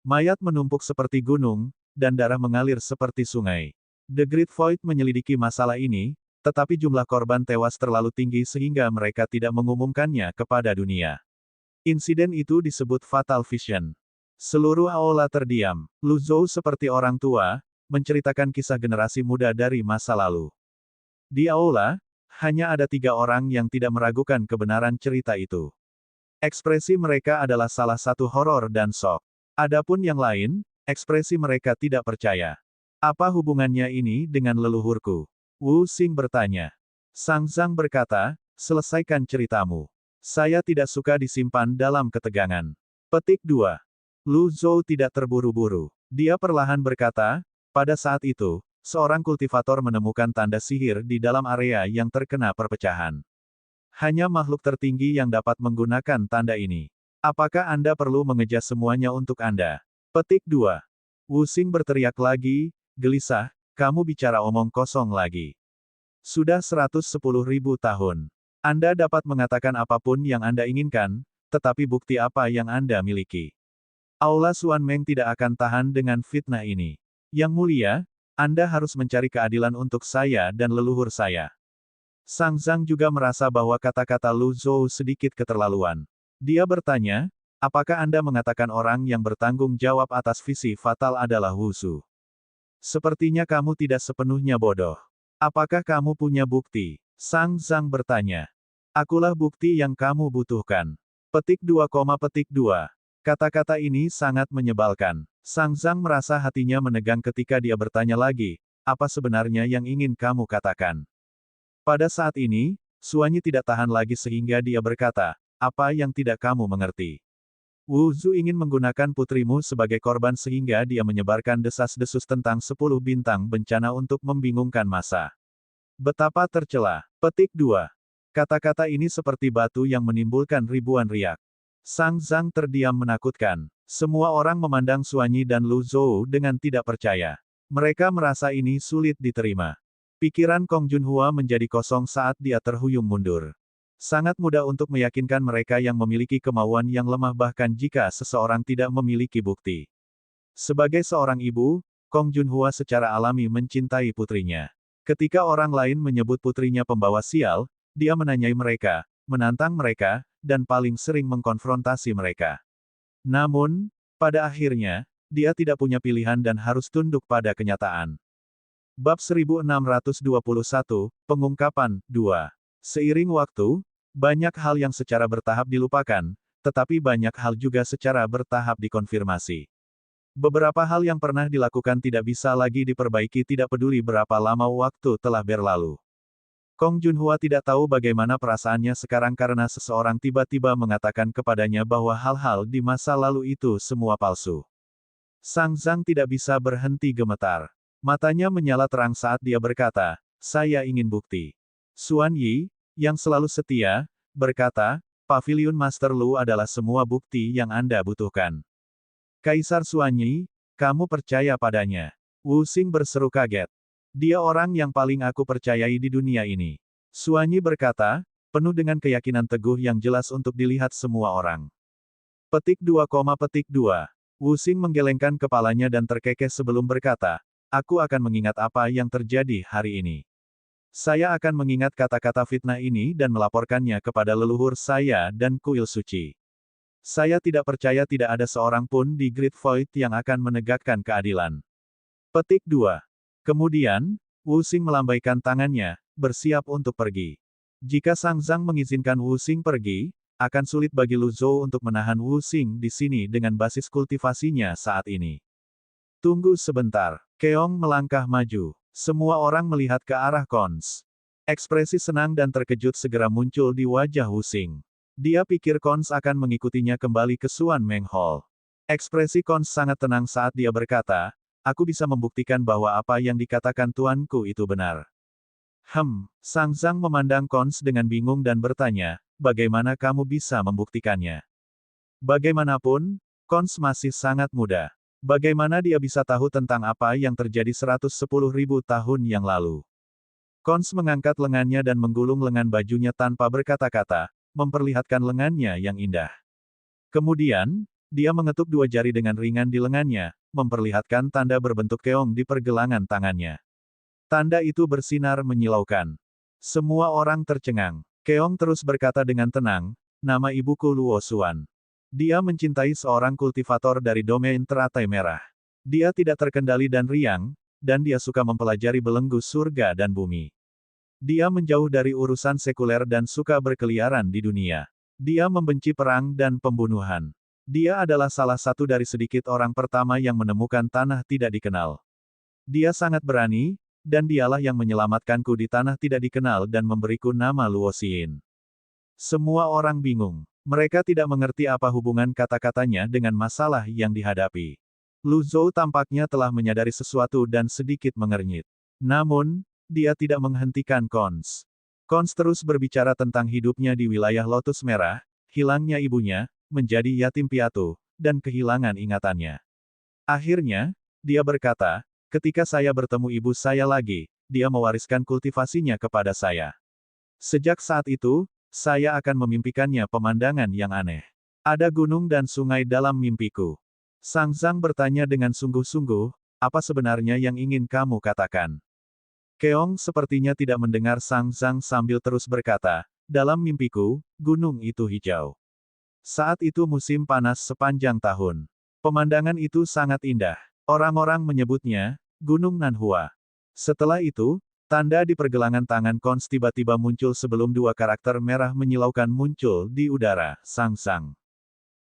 Mayat menumpuk seperti gunung, dan darah mengalir seperti sungai. The Great Void menyelidiki masalah ini, tetapi jumlah korban tewas terlalu tinggi sehingga mereka tidak mengumumkannya kepada dunia. Insiden itu disebut Fatal Vision. Seluruh aula terdiam. Lu Zhou seperti orang tua, menceritakan kisah generasi muda dari masa lalu. Di aula, hanya ada 3 orang yang tidak meragukan kebenaran cerita itu. Ekspresi mereka adalah salah satu horor dan shock. Adapun yang lain, ekspresi mereka tidak percaya. Apa hubungannya ini dengan leluhurku? Wu Xing bertanya. Sang Zhang berkata, selesaikan ceritamu. Saya tidak suka disimpan dalam ketegangan. Petik 2. Lu Zhou tidak terburu-buru. Dia perlahan berkata, pada saat itu, seorang kultivator menemukan tanda sihir di dalam area yang terkena perpecahan. Hanya makhluk tertinggi yang dapat menggunakan tanda ini. Apakah Anda perlu mengejar semuanya untuk Anda? Petik 2. Wu Xing berteriak lagi, gelisah, kamu bicara omong kosong lagi. Sudah 110.000 tahun. Anda dapat mengatakan apapun yang Anda inginkan, tetapi bukti apa yang Anda miliki? Aula Xuan Meng tidak akan tahan dengan fitnah ini. Yang mulia, Anda harus mencari keadilan untuk saya dan leluhur saya. Sang Zhang juga merasa bahwa kata-kata Lu Zhou sedikit keterlaluan. Dia bertanya, apakah Anda mengatakan orang yang bertanggung jawab atas visi fatal adalah Wu Su? Sepertinya kamu tidak sepenuhnya bodoh. Apakah kamu punya bukti? Sang Zhang bertanya. Akulah bukti yang kamu butuhkan. Petik 2, petik 2. Kata-kata ini sangat menyebalkan. Sang Zhang merasa hatinya menegang ketika dia bertanya lagi, apa sebenarnya yang ingin kamu katakan? Pada saat ini, Suanyi tidak tahan lagi sehingga dia berkata, apa yang tidak kamu mengerti? Wu Zu ingin menggunakan putrimu sebagai korban sehingga dia menyebarkan desas-desus tentang 10 bintang bencana untuk membingungkan massa. Betapa tercela. Petik 2. Kata-kata ini seperti batu yang menimbulkan ribuan riak. Sang Zhang terdiam menakutkan. Semua orang memandang Suanyi dan Lu Zhou dengan tidak percaya. Mereka merasa ini sulit diterima. Pikiran Kong Junhua menjadi kosong saat dia terhuyung mundur. Sangat mudah untuk meyakinkan mereka yang memiliki kemauan yang lemah bahkan jika seseorang tidak memiliki bukti. Sebagai seorang ibu, Kong Junhua secara alami mencintai putrinya. Ketika orang lain menyebut putrinya pembawa sial, dia menanyai mereka, menantang mereka, dan paling sering mengkonfrontasi mereka. Namun, pada akhirnya, dia tidak punya pilihan dan harus tunduk pada kenyataan. Bab 1621, Pengungkapan, 2. Seiring waktu, banyak hal yang secara bertahap dilupakan, tetapi banyak hal juga secara bertahap dikonfirmasi. Beberapa hal yang pernah dilakukan tidak bisa lagi diperbaiki tidak peduli berapa lama waktu telah berlalu. Kong Junhua tidak tahu bagaimana perasaannya sekarang karena seseorang tiba-tiba mengatakan kepadanya bahwa hal-hal di masa lalu itu semua palsu. Sang Zhang tidak bisa berhenti gemetar. Matanya menyala terang saat dia berkata, saya ingin bukti. Xuan Yi, yang selalu setia, berkata, Pavilion Master Lu adalah semua bukti yang Anda butuhkan. Kaisar Xuan Yi, kamu percaya padanya? Wu Xing berseru kaget. Dia orang yang paling aku percayai di dunia ini. Xuan Yi berkata, penuh dengan keyakinan teguh yang jelas untuk dilihat semua orang. Petik 2, petik 2. Wu Xing menggelengkan kepalanya dan terkekeh sebelum berkata, aku akan mengingat apa yang terjadi hari ini. Saya akan mengingat kata-kata fitnah ini dan melaporkannya kepada leluhur saya dan kuil suci. Saya tidak percaya tidak ada seorang pun di Great Void yang akan menegakkan keadilan. Petik 2. Kemudian, Wu Xing melambaikan tangannya, bersiap untuk pergi. Jika Sang Zhang mengizinkan Wu Xing pergi, akan sulit bagi Lu Zhou untuk menahan Wu Xing di sini dengan basis kultivasinya saat ini. Tunggu sebentar. Keong melangkah maju. Semua orang melihat ke arah Kons. Ekspresi senang dan terkejut segera muncul di wajah Wu Xing. Dia pikir Kons akan mengikutinya kembali ke Xuan Meng Hall. Ekspresi Kons sangat tenang saat dia berkata, aku bisa membuktikan bahwa apa yang dikatakan tuanku itu benar. Sang Zhang memandang Kons dengan bingung dan bertanya, bagaimana kamu bisa membuktikannya? Bagaimanapun, Kons masih sangat muda. Bagaimana dia bisa tahu tentang apa yang terjadi 110.000 tahun yang lalu? Kons mengangkat lengannya dan menggulung lengan bajunya tanpa berkata-kata, memperlihatkan lengannya yang indah. Kemudian, dia mengetuk dua jari dengan ringan di lengannya, memperlihatkan tanda berbentuk keong di pergelangan tangannya. Tanda itu bersinar menyilaukan. Semua orang tercengang. Keong terus berkata dengan tenang, nama ibuku Luo Xuan. Dia mencintai seorang kultivator dari domain teratai merah. Dia tidak terkendali dan riang, dan dia suka mempelajari belenggu surga dan bumi. Dia menjauh dari urusan sekuler dan suka berkeliaran di dunia. Dia membenci perang dan pembunuhan. Dia adalah salah satu dari sedikit orang pertama yang menemukan tanah tidak dikenal. Dia sangat berani, dan dialah yang menyelamatkanku di tanah tidak dikenal dan memberiku nama Luoxiin. Semua orang bingung. Mereka tidak mengerti apa hubungan kata-katanya dengan masalah yang dihadapi. Lu Zhou tampaknya telah menyadari sesuatu dan sedikit mengernyit. Namun, dia tidak menghentikan Cons. Cons terus berbicara tentang hidupnya di wilayah Lotus Merah, hilangnya ibunya, menjadi yatim piatu, dan kehilangan ingatannya. Akhirnya, dia berkata, ketika saya bertemu ibu saya lagi, dia mewariskan kultivasinya kepada saya. Sejak saat itu, saya akan memimpikannya pemandangan yang aneh. Ada gunung dan sungai dalam mimpiku. Sang Zhang bertanya dengan sungguh-sungguh, apa sebenarnya yang ingin kamu katakan? Keong sepertinya tidak mendengar Sang Zhang sambil terus berkata, dalam mimpiku, gunung itu hijau. Saat itu musim panas sepanjang tahun. Pemandangan itu sangat indah. Orang-orang menyebutnya, Gunung Nanhua. Setelah itu, tanda di pergelangan tangan Cons tiba-tiba muncul sebelum dua karakter merah menyilaukan muncul di udara, Sang Zhang.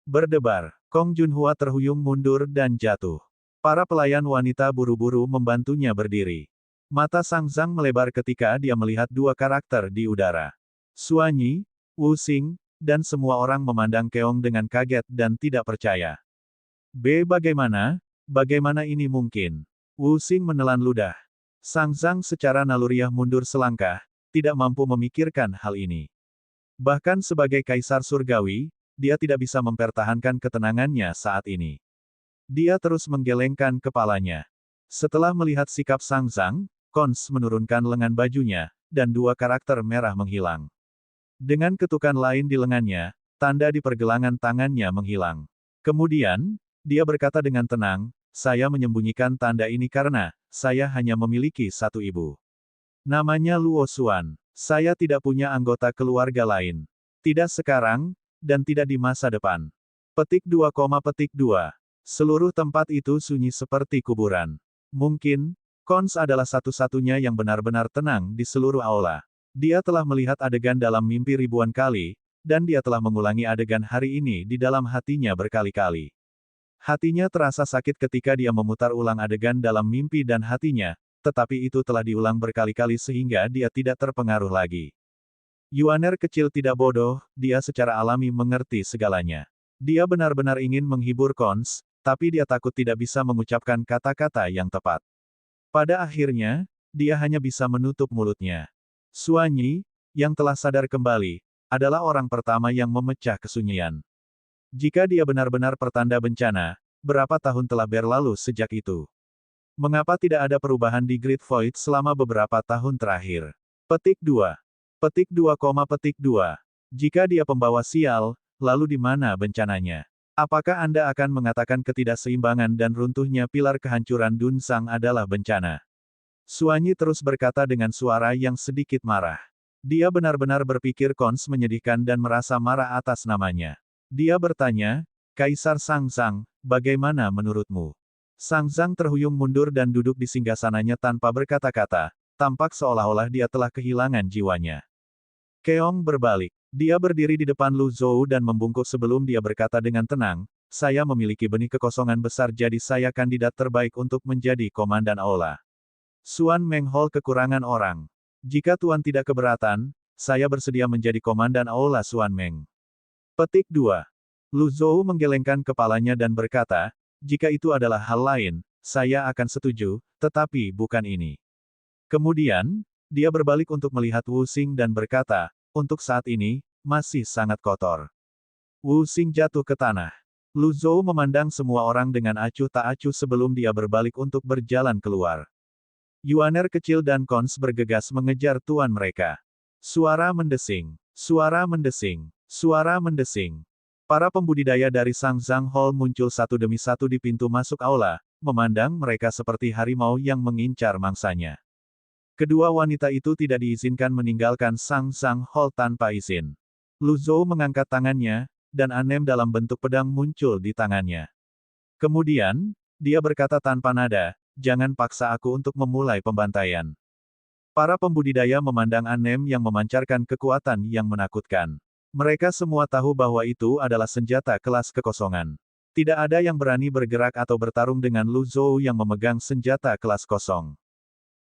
Berdebar, Kong Junhua terhuyung mundur dan jatuh. Para pelayan wanita buru-buru membantunya berdiri. Mata Sang Zhang melebar ketika dia melihat dua karakter di udara. Suanyi, Wu Xing, dan semua orang memandang Keong dengan kaget dan tidak percaya. Bagaimana? Bagaimana ini mungkin? Wu Xing menelan ludah. Sang Zhang secara naluriah mundur selangkah, tidak mampu memikirkan hal ini. Bahkan sebagai kaisar surgawi, dia tidak bisa mempertahankan ketenangannya saat ini. Dia terus menggelengkan kepalanya. Setelah melihat sikap Sang Zhang, Cons menurunkan lengan bajunya, dan dua karakter merah menghilang. Dengan ketukan lain di lengannya, tanda di pergelangan tangannya menghilang. Kemudian, dia berkata dengan tenang, saya menyembunyikan tanda ini karena, saya hanya memiliki satu ibu. Namanya Luo Xuan. Saya tidak punya anggota keluarga lain. Tidak sekarang, dan tidak di masa depan. Petik 2, petik 2. Seluruh tempat itu sunyi seperti kuburan. Mungkin, Cons adalah satu-satunya yang benar-benar tenang di seluruh aula. Dia telah melihat adegan dalam mimpi ribuan kali, dan dia telah mengulangi adegan hari ini di dalam hatinya berkali-kali. Hatinya terasa sakit ketika dia memutar ulang adegan dalam mimpi dan hatinya, tetapi itu telah diulang berkali-kali sehingga dia tidak terpengaruh lagi. Yuaner kecil tidak bodoh, dia secara alami mengerti segalanya. Dia benar-benar ingin menghibur Cons, tapi dia takut tidak bisa mengucapkan kata-kata yang tepat. Pada akhirnya, dia hanya bisa menutup mulutnya. Suanyi, yang telah sadar kembali, adalah orang pertama yang memecah kesunyian. Jika dia benar-benar pertanda bencana, berapa tahun telah berlalu sejak itu? Mengapa tidak ada perubahan di Great Void selama beberapa tahun terakhir? Petik 2. Petik 2, petik 2. Jika dia pembawa sial, lalu di mana bencananya? Apakah Anda akan mengatakan ketidakseimbangan dan runtuhnya pilar kehancuran Dunsang adalah bencana? Suanyi terus berkata dengan suara yang sedikit marah. Dia benar-benar berpikir Cons menyedihkan dan merasa marah atas namanya. Dia bertanya, Kaisar Sang Zhang, bagaimana menurutmu? Sang Zhang terhuyung mundur dan duduk di singgasananya tanpa berkata-kata, tampak seolah-olah dia telah kehilangan jiwanya. Keong berbalik. Dia berdiri di depan Lu Zhou dan membungkuk sebelum dia berkata dengan tenang, saya memiliki benih kekosongan besar jadi saya kandidat terbaik untuk menjadi komandan aula. Suan Meng Hall kekurangan orang. Jika Tuan tidak keberatan, saya bersedia menjadi komandan aula Suan Meng. Petik 2. Lu Zhou menggelengkan kepalanya dan berkata, jika itu adalah hal lain, saya akan setuju, tetapi bukan ini. Kemudian, dia berbalik untuk melihat Wu Xing dan berkata, untuk saat ini, masih sangat kotor. Wu Xing jatuh ke tanah. Lu Zhou memandang semua orang dengan acuh tak acuh sebelum dia berbalik untuk berjalan keluar. Yuaner kecil dan Cons bergegas mengejar tuan mereka. Suara mendesing. Suara mendesing. Suara mendesing. Para pembudidaya dari Sang Zhang Hall muncul satu demi satu di pintu masuk aula, memandang mereka seperti harimau yang mengincar mangsanya. Kedua wanita itu tidak diizinkan meninggalkan Sang Zhang Hall tanpa izin. Lu Zhou mengangkat tangannya, dan anem dalam bentuk pedang muncul di tangannya. Kemudian, dia berkata tanpa nada, jangan paksa aku untuk memulai pembantaian. Para pembudidaya memandang anem yang memancarkan kekuatan yang menakutkan. Mereka semua tahu bahwa itu adalah senjata kelas kekosongan. Tidak ada yang berani bergerak atau bertarung dengan Lu Zhou yang memegang senjata kelas kosong.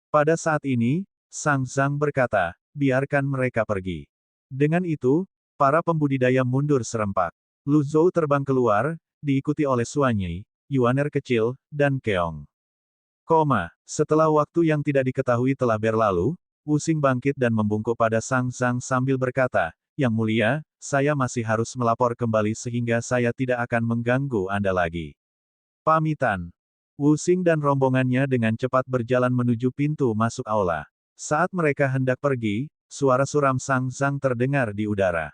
Pada saat ini, Sang Zhang berkata, biarkan mereka pergi. Dengan itu, para pembudidaya mundur serempak. Lu Zhou terbang keluar, diikuti oleh Xuan Yi, Yuaner kecil, dan Keong. Setelah waktu yang tidak diketahui telah berlalu, Wu Xing bangkit dan membungkuk pada Sang Zhang sambil berkata, Yang Mulia, saya masih harus melapor kembali sehingga saya tidak akan mengganggu Anda lagi. Pamitan. Wu Xing dan rombongannya dengan cepat berjalan menuju pintu masuk aula. Saat mereka hendak pergi, suara suram Sang Zhang terdengar di udara.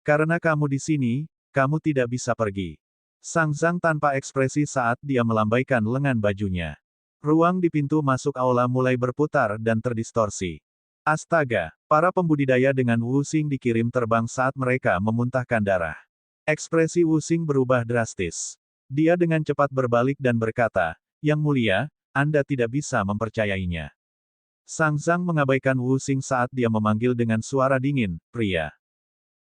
Karena kamu di sini, kamu tidak bisa pergi. Sang Zhang tanpa ekspresi saat dia melambaikan lengan bajunya. Ruang di pintu masuk aula mulai berputar dan terdistorsi. Astaga, para pembudidaya dengan Wu Xing dikirim terbang saat mereka memuntahkan darah. Ekspresi Wu Xing berubah drastis. Dia dengan cepat berbalik dan berkata, Yang Mulia, Anda tidak bisa mempercayainya. Sang Zhang mengabaikan Wu Xing saat dia memanggil dengan suara dingin, pria.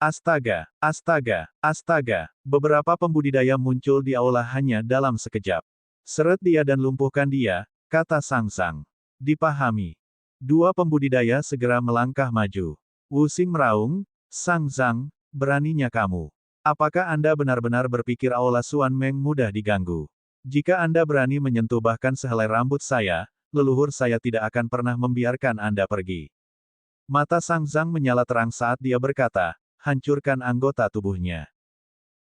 Astaga, astaga, astaga, beberapa pembudidaya muncul di aula hanya dalam sekejap. Seret dia dan lumpuhkan dia, kata Sang Zhang. Dipahami. Dua pembudidaya segera melangkah maju. Wu Xing meraung, Sang Zhang, beraninya kamu. Apakah Anda benar-benar berpikir aula Xuan Meng mudah diganggu? Jika Anda berani menyentuh bahkan sehelai rambut saya, leluhur saya tidak akan pernah membiarkan Anda pergi. Mata Sang Zhang menyala terang saat dia berkata, hancurkan anggota tubuhnya.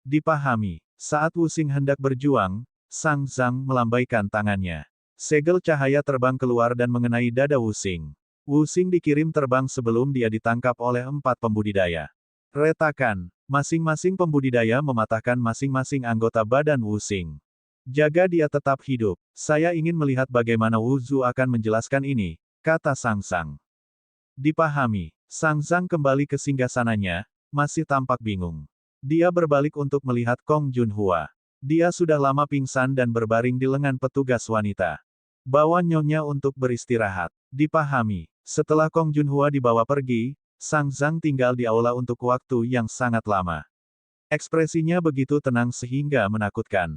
Dipahami. Saat Wu Xing hendak berjuang, Sang Zhang melambaikan tangannya. Segel cahaya terbang keluar dan mengenai dada Wu Xing. Wu Xing dikirim terbang sebelum dia ditangkap oleh 4 pembudidaya. Retakan. Masing-masing pembudidaya mematahkan masing-masing anggota badan Wu Xing. Jaga dia tetap hidup. Saya ingin melihat bagaimana Wu Zhu akan menjelaskan ini, kata Sang Zhang. Dipahami. Sang Zhang kembali ke singgasananya, masih tampak bingung. Dia berbalik untuk melihat Kong Junhua. Dia sudah lama pingsan dan berbaring di lengan petugas wanita. Bawa nyonya untuk beristirahat. Dipahami. Setelah Kong Junhua dibawa pergi, Sang Zhang tinggal di aula untuk waktu yang sangat lama. Ekspresinya begitu tenang sehingga menakutkan.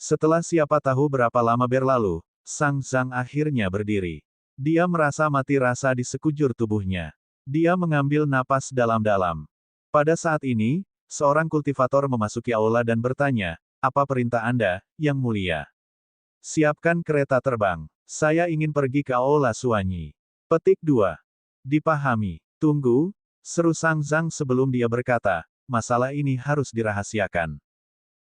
Setelah siapa tahu berapa lama berlalu, Sang Zhang akhirnya berdiri. Dia merasa mati rasa di sekujur tubuhnya. Dia mengambil napas dalam-dalam. Pada saat ini, seorang kultivator memasuki aula dan bertanya, apa perintah Anda, Yang Mulia? Siapkan kereta terbang. Saya ingin pergi ke aula Xuan Yi. Petik 2. Dipahami. Tunggu, seru Sang Zhang sebelum dia berkata, masalah ini harus dirahasiakan.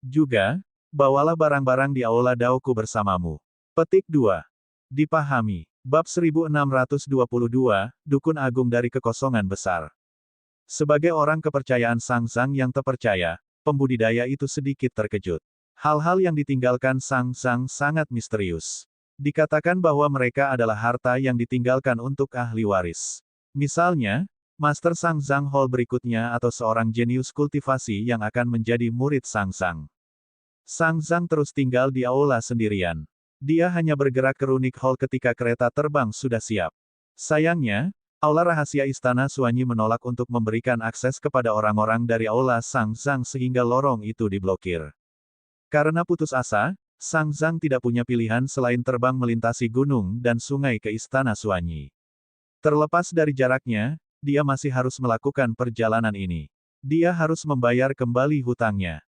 Juga, bawalah barang-barang di aula Daoku bersamamu. Petik 2. Dipahami. Bab 1622, Dukun Agung dari Kekosongan Besar. Sebagai orang kepercayaan Sang Zhang yang terpercaya, pembudidaya itu sedikit terkejut. Hal-hal yang ditinggalkan Sang Zhang sangat misterius. Dikatakan bahwa mereka adalah harta yang ditinggalkan untuk ahli waris. Misalnya, Master Sang Zhang Hall berikutnya atau seorang jenius kultivasi yang akan menjadi murid Sang Zhang. Sang Zhang terus tinggal di aula sendirian. Dia hanya bergerak ke Runic Hall ketika kereta terbang sudah siap. Sayangnya, aula rahasia Istana Xuan Yi menolak untuk memberikan akses kepada orang-orang dari aula Sang Zhang sehingga lorong itu diblokir. Karena putus asa, Sang Zhang tidak punya pilihan selain terbang melintasi gunung dan sungai ke Istana Xuan Yi. Terlepas dari jaraknya, dia masih harus melakukan perjalanan ini. Dia harus membayar kembali hutangnya.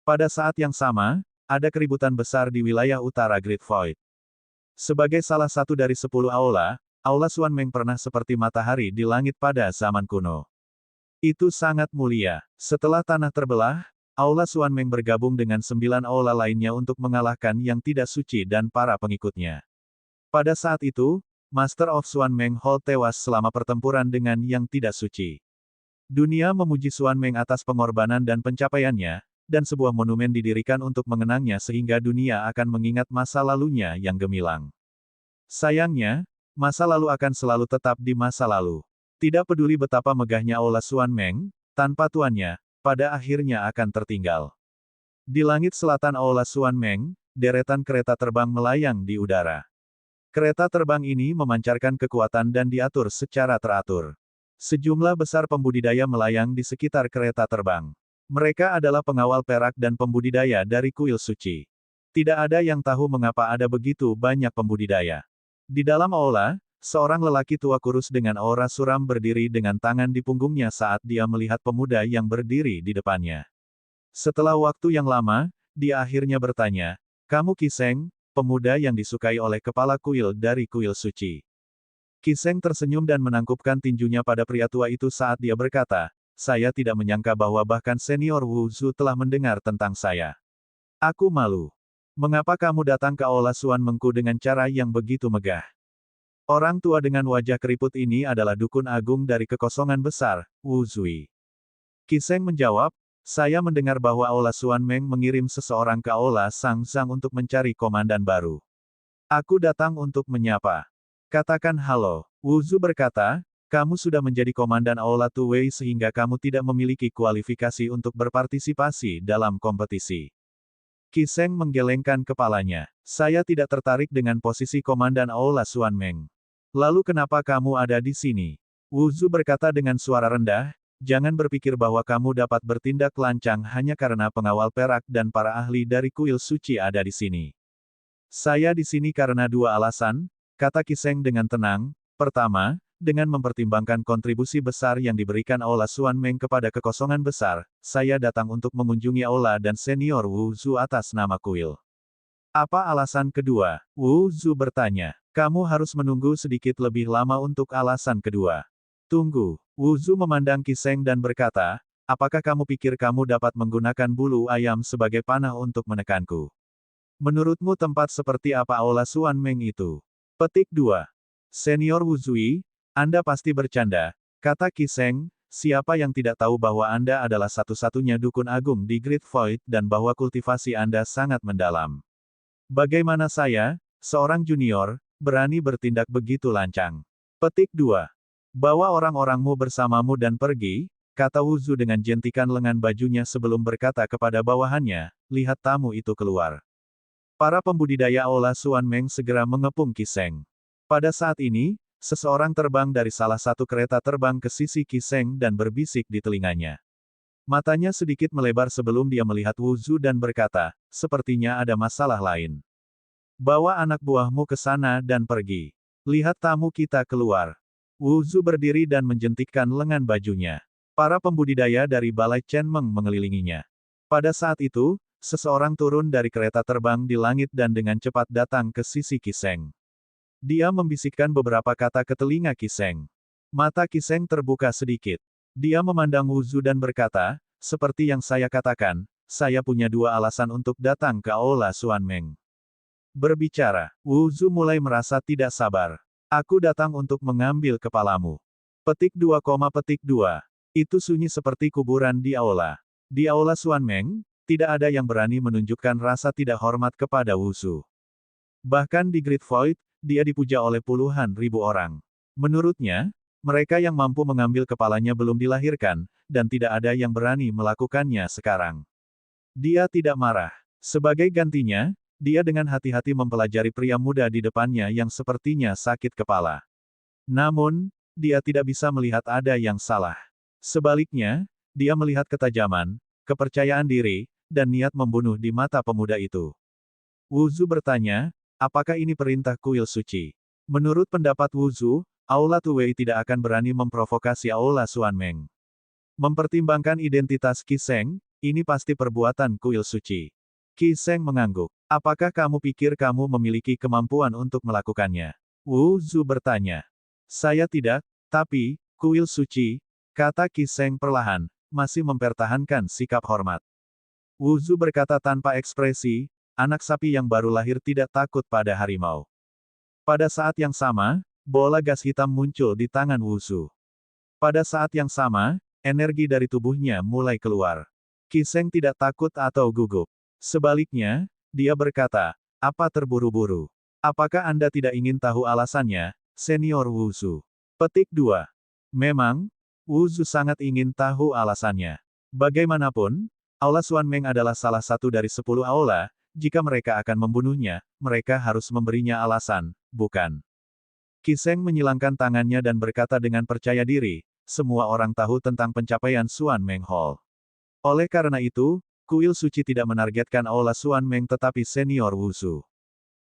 Pada saat yang sama, ada keributan besar di wilayah utara Great Void. Sebagai salah satu dari 10 aula, aula Xuan Meng pernah seperti matahari di langit pada zaman kuno. Itu sangat mulia. Setelah tanah terbelah, aula Xuan Meng bergabung dengan 9 aula lainnya untuk mengalahkan yang tidak suci dan para pengikutnya. Pada saat itu, Master of Xuan Meng Hall tewas selama pertempuran dengan yang tidak suci. Dunia memuji Xuan Meng atas pengorbanan dan pencapaiannya, dan sebuah monumen didirikan untuk mengenangnya sehingga dunia akan mengingat masa lalunya yang gemilang. Sayangnya, masa lalu akan selalu tetap di masa lalu. Tidak peduli betapa megahnya aula Xuan Meng, tanpa tuannya, pada akhirnya akan tertinggal. Di langit selatan aula Xuan Meng, deretan kereta terbang melayang di udara. Kereta terbang ini memancarkan kekuatan dan diatur secara teratur. Sejumlah besar pembudidaya melayang di sekitar kereta terbang. Mereka adalah pengawal perak dan pembudidaya dari kuil suci. Tidak ada yang tahu mengapa ada begitu banyak pembudidaya. Di dalam aula, seorang lelaki tua kurus dengan aura suram berdiri dengan tangan di punggungnya saat dia melihat pemuda yang berdiri di depannya. Setelah waktu yang lama, dia akhirnya bertanya, "Kamu Kiseng, pemuda yang disukai oleh kepala kuil dari kuil suci?" Kiseng tersenyum dan menangkupkan tinjunya pada pria tua itu saat dia berkata, "Saya tidak menyangka bahwa bahkan senior Wu Zu telah mendengar tentang saya. Aku malu. Mengapa kamu datang ke aula Suan Mengku dengan cara yang begitu megah?" Orang tua dengan wajah keriput ini adalah dukun agung dari kekosongan besar, Wu Zui. Kiseng menjawab, "Saya mendengar bahwa aula Suan Meng mengirim seseorang ke aula Sang Zhang untuk mencari komandan baru. Aku datang untuk menyapa. Katakan halo." Wu Zu berkata, "Kamu sudah menjadi komandan aula Tu Wei sehingga kamu tidak memiliki kualifikasi untuk berpartisipasi dalam kompetisi." Kiseng menggelengkan kepalanya. "Saya tidak tertarik dengan posisi komandan aula Suan Meng. Lalu kenapa kamu ada di sini?" Wu Zu berkata dengan suara rendah, "Jangan berpikir bahwa kamu dapat bertindak lancang hanya karena pengawal perak dan para ahli dari kuil suci ada di sini. Saya di sini karena dua alasan," kata Kiseng dengan tenang. "Pertama, dengan mempertimbangkan kontribusi besar yang diberikan aula Suan Meng kepada kekosongan besar, saya datang untuk mengunjungi aula dan senior Wu Zu atas nama kuil." "Apa alasan kedua?" Wu Zu bertanya. "Kamu harus menunggu sedikit lebih lama untuk alasan kedua." "Tunggu." Wu Zu memandang Kiseng dan berkata, "Apakah kamu pikir kamu dapat menggunakan bulu ayam sebagai panah untuk menekanku? Menurutmu tempat seperti apa aula Suan Meng itu?" Petik 2. Senior Wu Zui, Anda pasti bercanda, kata Kiseng, "Siapa yang tidak tahu bahwa Anda adalah satu-satunya dukun agung di Great Void dan bahwa kultivasi Anda sangat mendalam. Bagaimana saya, seorang junior, berani bertindak begitu lancang?" Petik 2. "Bawa orang-orangmu bersamamu dan pergi," kata Wu Zu dengan jentikan lengan bajunya sebelum berkata kepada bawahannya, "Lihat tamu itu keluar." Para pembudidaya aula Suan Meng segera mengepung Kiseng. Pada saat ini, seseorang terbang dari salah satu kereta terbang ke sisi Kiseng dan berbisik di telinganya. Matanya sedikit melebar sebelum dia melihat Wu Zu dan berkata, "Sepertinya ada masalah lain. Bawa anak buahmu ke sana dan pergi. Lihat tamu kita keluar." Wu Zu berdiri dan menjentikkan lengan bajunya. Para pembudidaya dari Balai Chen Meng mengelilinginya. Pada saat itu, seseorang turun dari kereta terbang di langit dan dengan cepat datang ke sisi Kiseng. Dia membisikkan beberapa kata ke telinga Kiseng. Mata Kiseng terbuka sedikit. Dia memandang Wu Zu dan berkata, "Seperti yang saya katakan, saya punya dua alasan untuk datang ke aula Suan Meng." Berbicara, Wu Zu mulai merasa tidak sabar. "Aku datang untuk mengambil kepalamu." Petik 2, Itu sunyi seperti kuburan di aula. Di aula Suan Meng, tidak ada yang berani menunjukkan rasa tidak hormat kepada Wu Zu. Bahkan di Great Void, dia dipuja oleh puluhan ribu orang. Menurutnya, mereka yang mampu mengambil kepalanya belum dilahirkan, dan tidak ada yang berani melakukannya sekarang. Dia tidak marah. Sebagai gantinya, dia dengan hati-hati mempelajari pria muda di depannya yang sepertinya sakit kepala. Namun, dia tidak bisa melihat ada yang salah. Sebaliknya, dia melihat ketajaman, kepercayaan diri, dan niat membunuh di mata pemuda itu. Wu Zu bertanya, "Apakah ini perintah kuil suci?" Menurut pendapat Wu Zu, aula Tu Wei tidak akan berani memprovokasi aula Suan Meng. Mempertimbangkan identitas Kiseng, ini pasti perbuatan kuil suci. Kiseng mengangguk. "Apakah kamu pikir kamu memiliki kemampuan untuk melakukannya?" Wu Zu bertanya. "Saya tidak, tapi, kuil suci," kata Kiseng perlahan, masih mempertahankan sikap hormat. Wu Zu berkata tanpa ekspresi, "Anak sapi yang baru lahir tidak takut pada harimau." Pada saat yang sama, bola gas hitam muncul di tangan Wu Zu. Pada saat yang sama, energi dari tubuhnya mulai keluar. Kiseng tidak takut atau gugup. Sebaliknya, dia berkata, "Apa terburu-buru? Apakah Anda tidak ingin tahu alasannya, senior Wu Zu?" Petik 2. Memang, Wu Zu sangat ingin tahu alasannya. Bagaimanapun, aula Suan Meng adalah salah satu dari 10 aula, jika mereka akan membunuhnya, mereka harus memberinya alasan, bukan? Kiseng menyilangkan tangannya dan berkata dengan percaya diri, "Semua orang tahu tentang pencapaian Suan Meng Hall. Oleh karena itu, kuil suci tidak menargetkan Aula Xuan Meng tetapi senior Wushu.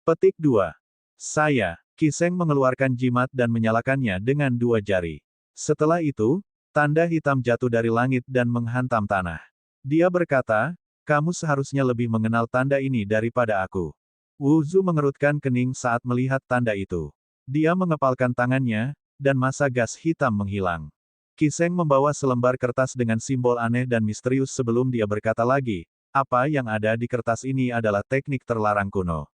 Petik 2. Saya, Qi Sheng mengeluarkan jimat dan menyalakannya dengan 2 jari. Setelah itu, tanda hitam jatuh dari langit dan menghantam tanah. Dia berkata, kamu seharusnya lebih mengenal tanda ini daripada aku. Wu Zu mengerutkan kening saat melihat tanda itu. Dia mengepalkan tangannya, dan massa gas hitam menghilang. Qi Sheng membawa selembar kertas dengan simbol aneh dan misterius sebelum dia berkata lagi, apa yang ada di kertas ini adalah teknik terlarang kuno.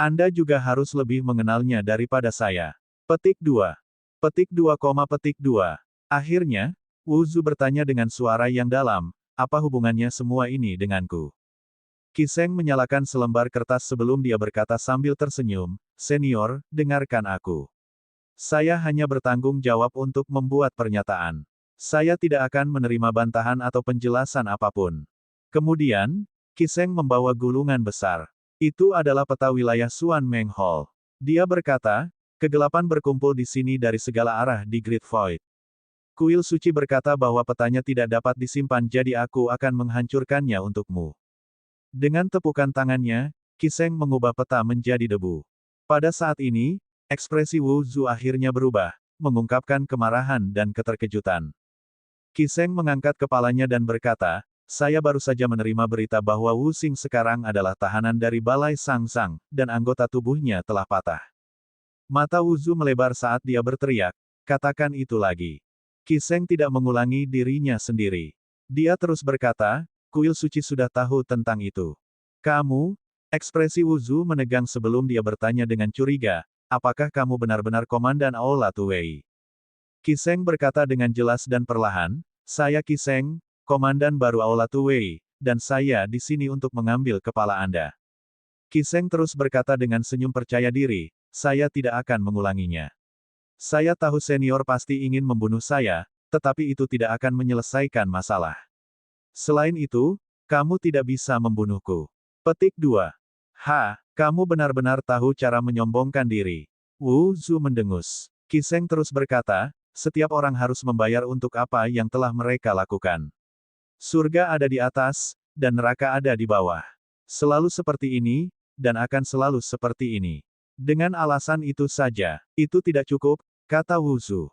Anda juga harus lebih mengenalnya daripada saya. Petik 2. Petik 2, petik 2. Akhirnya, Wu Zu bertanya dengan suara yang dalam, apa hubungannya semua ini denganku? Qi Sheng menyalakan selembar kertas sebelum dia berkata sambil tersenyum, senior, dengarkan aku. Saya hanya bertanggung jawab untuk membuat pernyataan. Saya tidak akan menerima bantahan atau penjelasan apapun. Kemudian, Qi Sheng membawa gulungan besar. Itu adalah peta wilayah Xuan Meng Hall. Dia berkata, kegelapan berkumpul di sini dari segala arah di Great Void. Kuil suci berkata bahwa petanya tidak dapat disimpan jadi aku akan menghancurkannya untukmu. Dengan tepukan tangannya, Qi Sheng mengubah peta menjadi debu. Pada saat ini, ekspresi Wu Zu akhirnya berubah, mengungkapkan kemarahan dan keterkejutan. Qi Sheng mengangkat kepalanya dan berkata, saya baru saja menerima berita bahwa Wu Xing sekarang adalah tahanan dari Balai Sangsang, dan anggota tubuhnya telah patah. Mata Wu Zu melebar saat dia berteriak, katakan itu lagi. Qi Sheng tidak mengulangi dirinya sendiri. Dia terus berkata, kuil suci sudah tahu tentang itu. Kamu, ekspresi Wu Zu menegang sebelum dia bertanya dengan curiga, apakah kamu benar-benar komandan Aula Tuwei? Qi Sheng berkata dengan jelas dan perlahan, saya Qi Sheng, komandan baru Aula Tuwei, dan saya di sini untuk mengambil kepala Anda. Qi Sheng terus berkata dengan senyum percaya diri, saya tidak akan mengulanginya. Saya tahu senior pasti ingin membunuh saya, tetapi itu tidak akan menyelesaikan masalah. Selain itu, kamu tidak bisa membunuhku. Petik 2. Kamu benar-benar tahu cara menyombongkan diri. Wu Zu mendengus. Qi Sheng terus berkata, setiap orang harus membayar untuk apa yang telah mereka lakukan. Surga ada di atas, dan neraka ada di bawah. Selalu seperti ini, dan akan selalu seperti ini. Dengan alasan itu saja, itu tidak cukup, kata Wu Zu.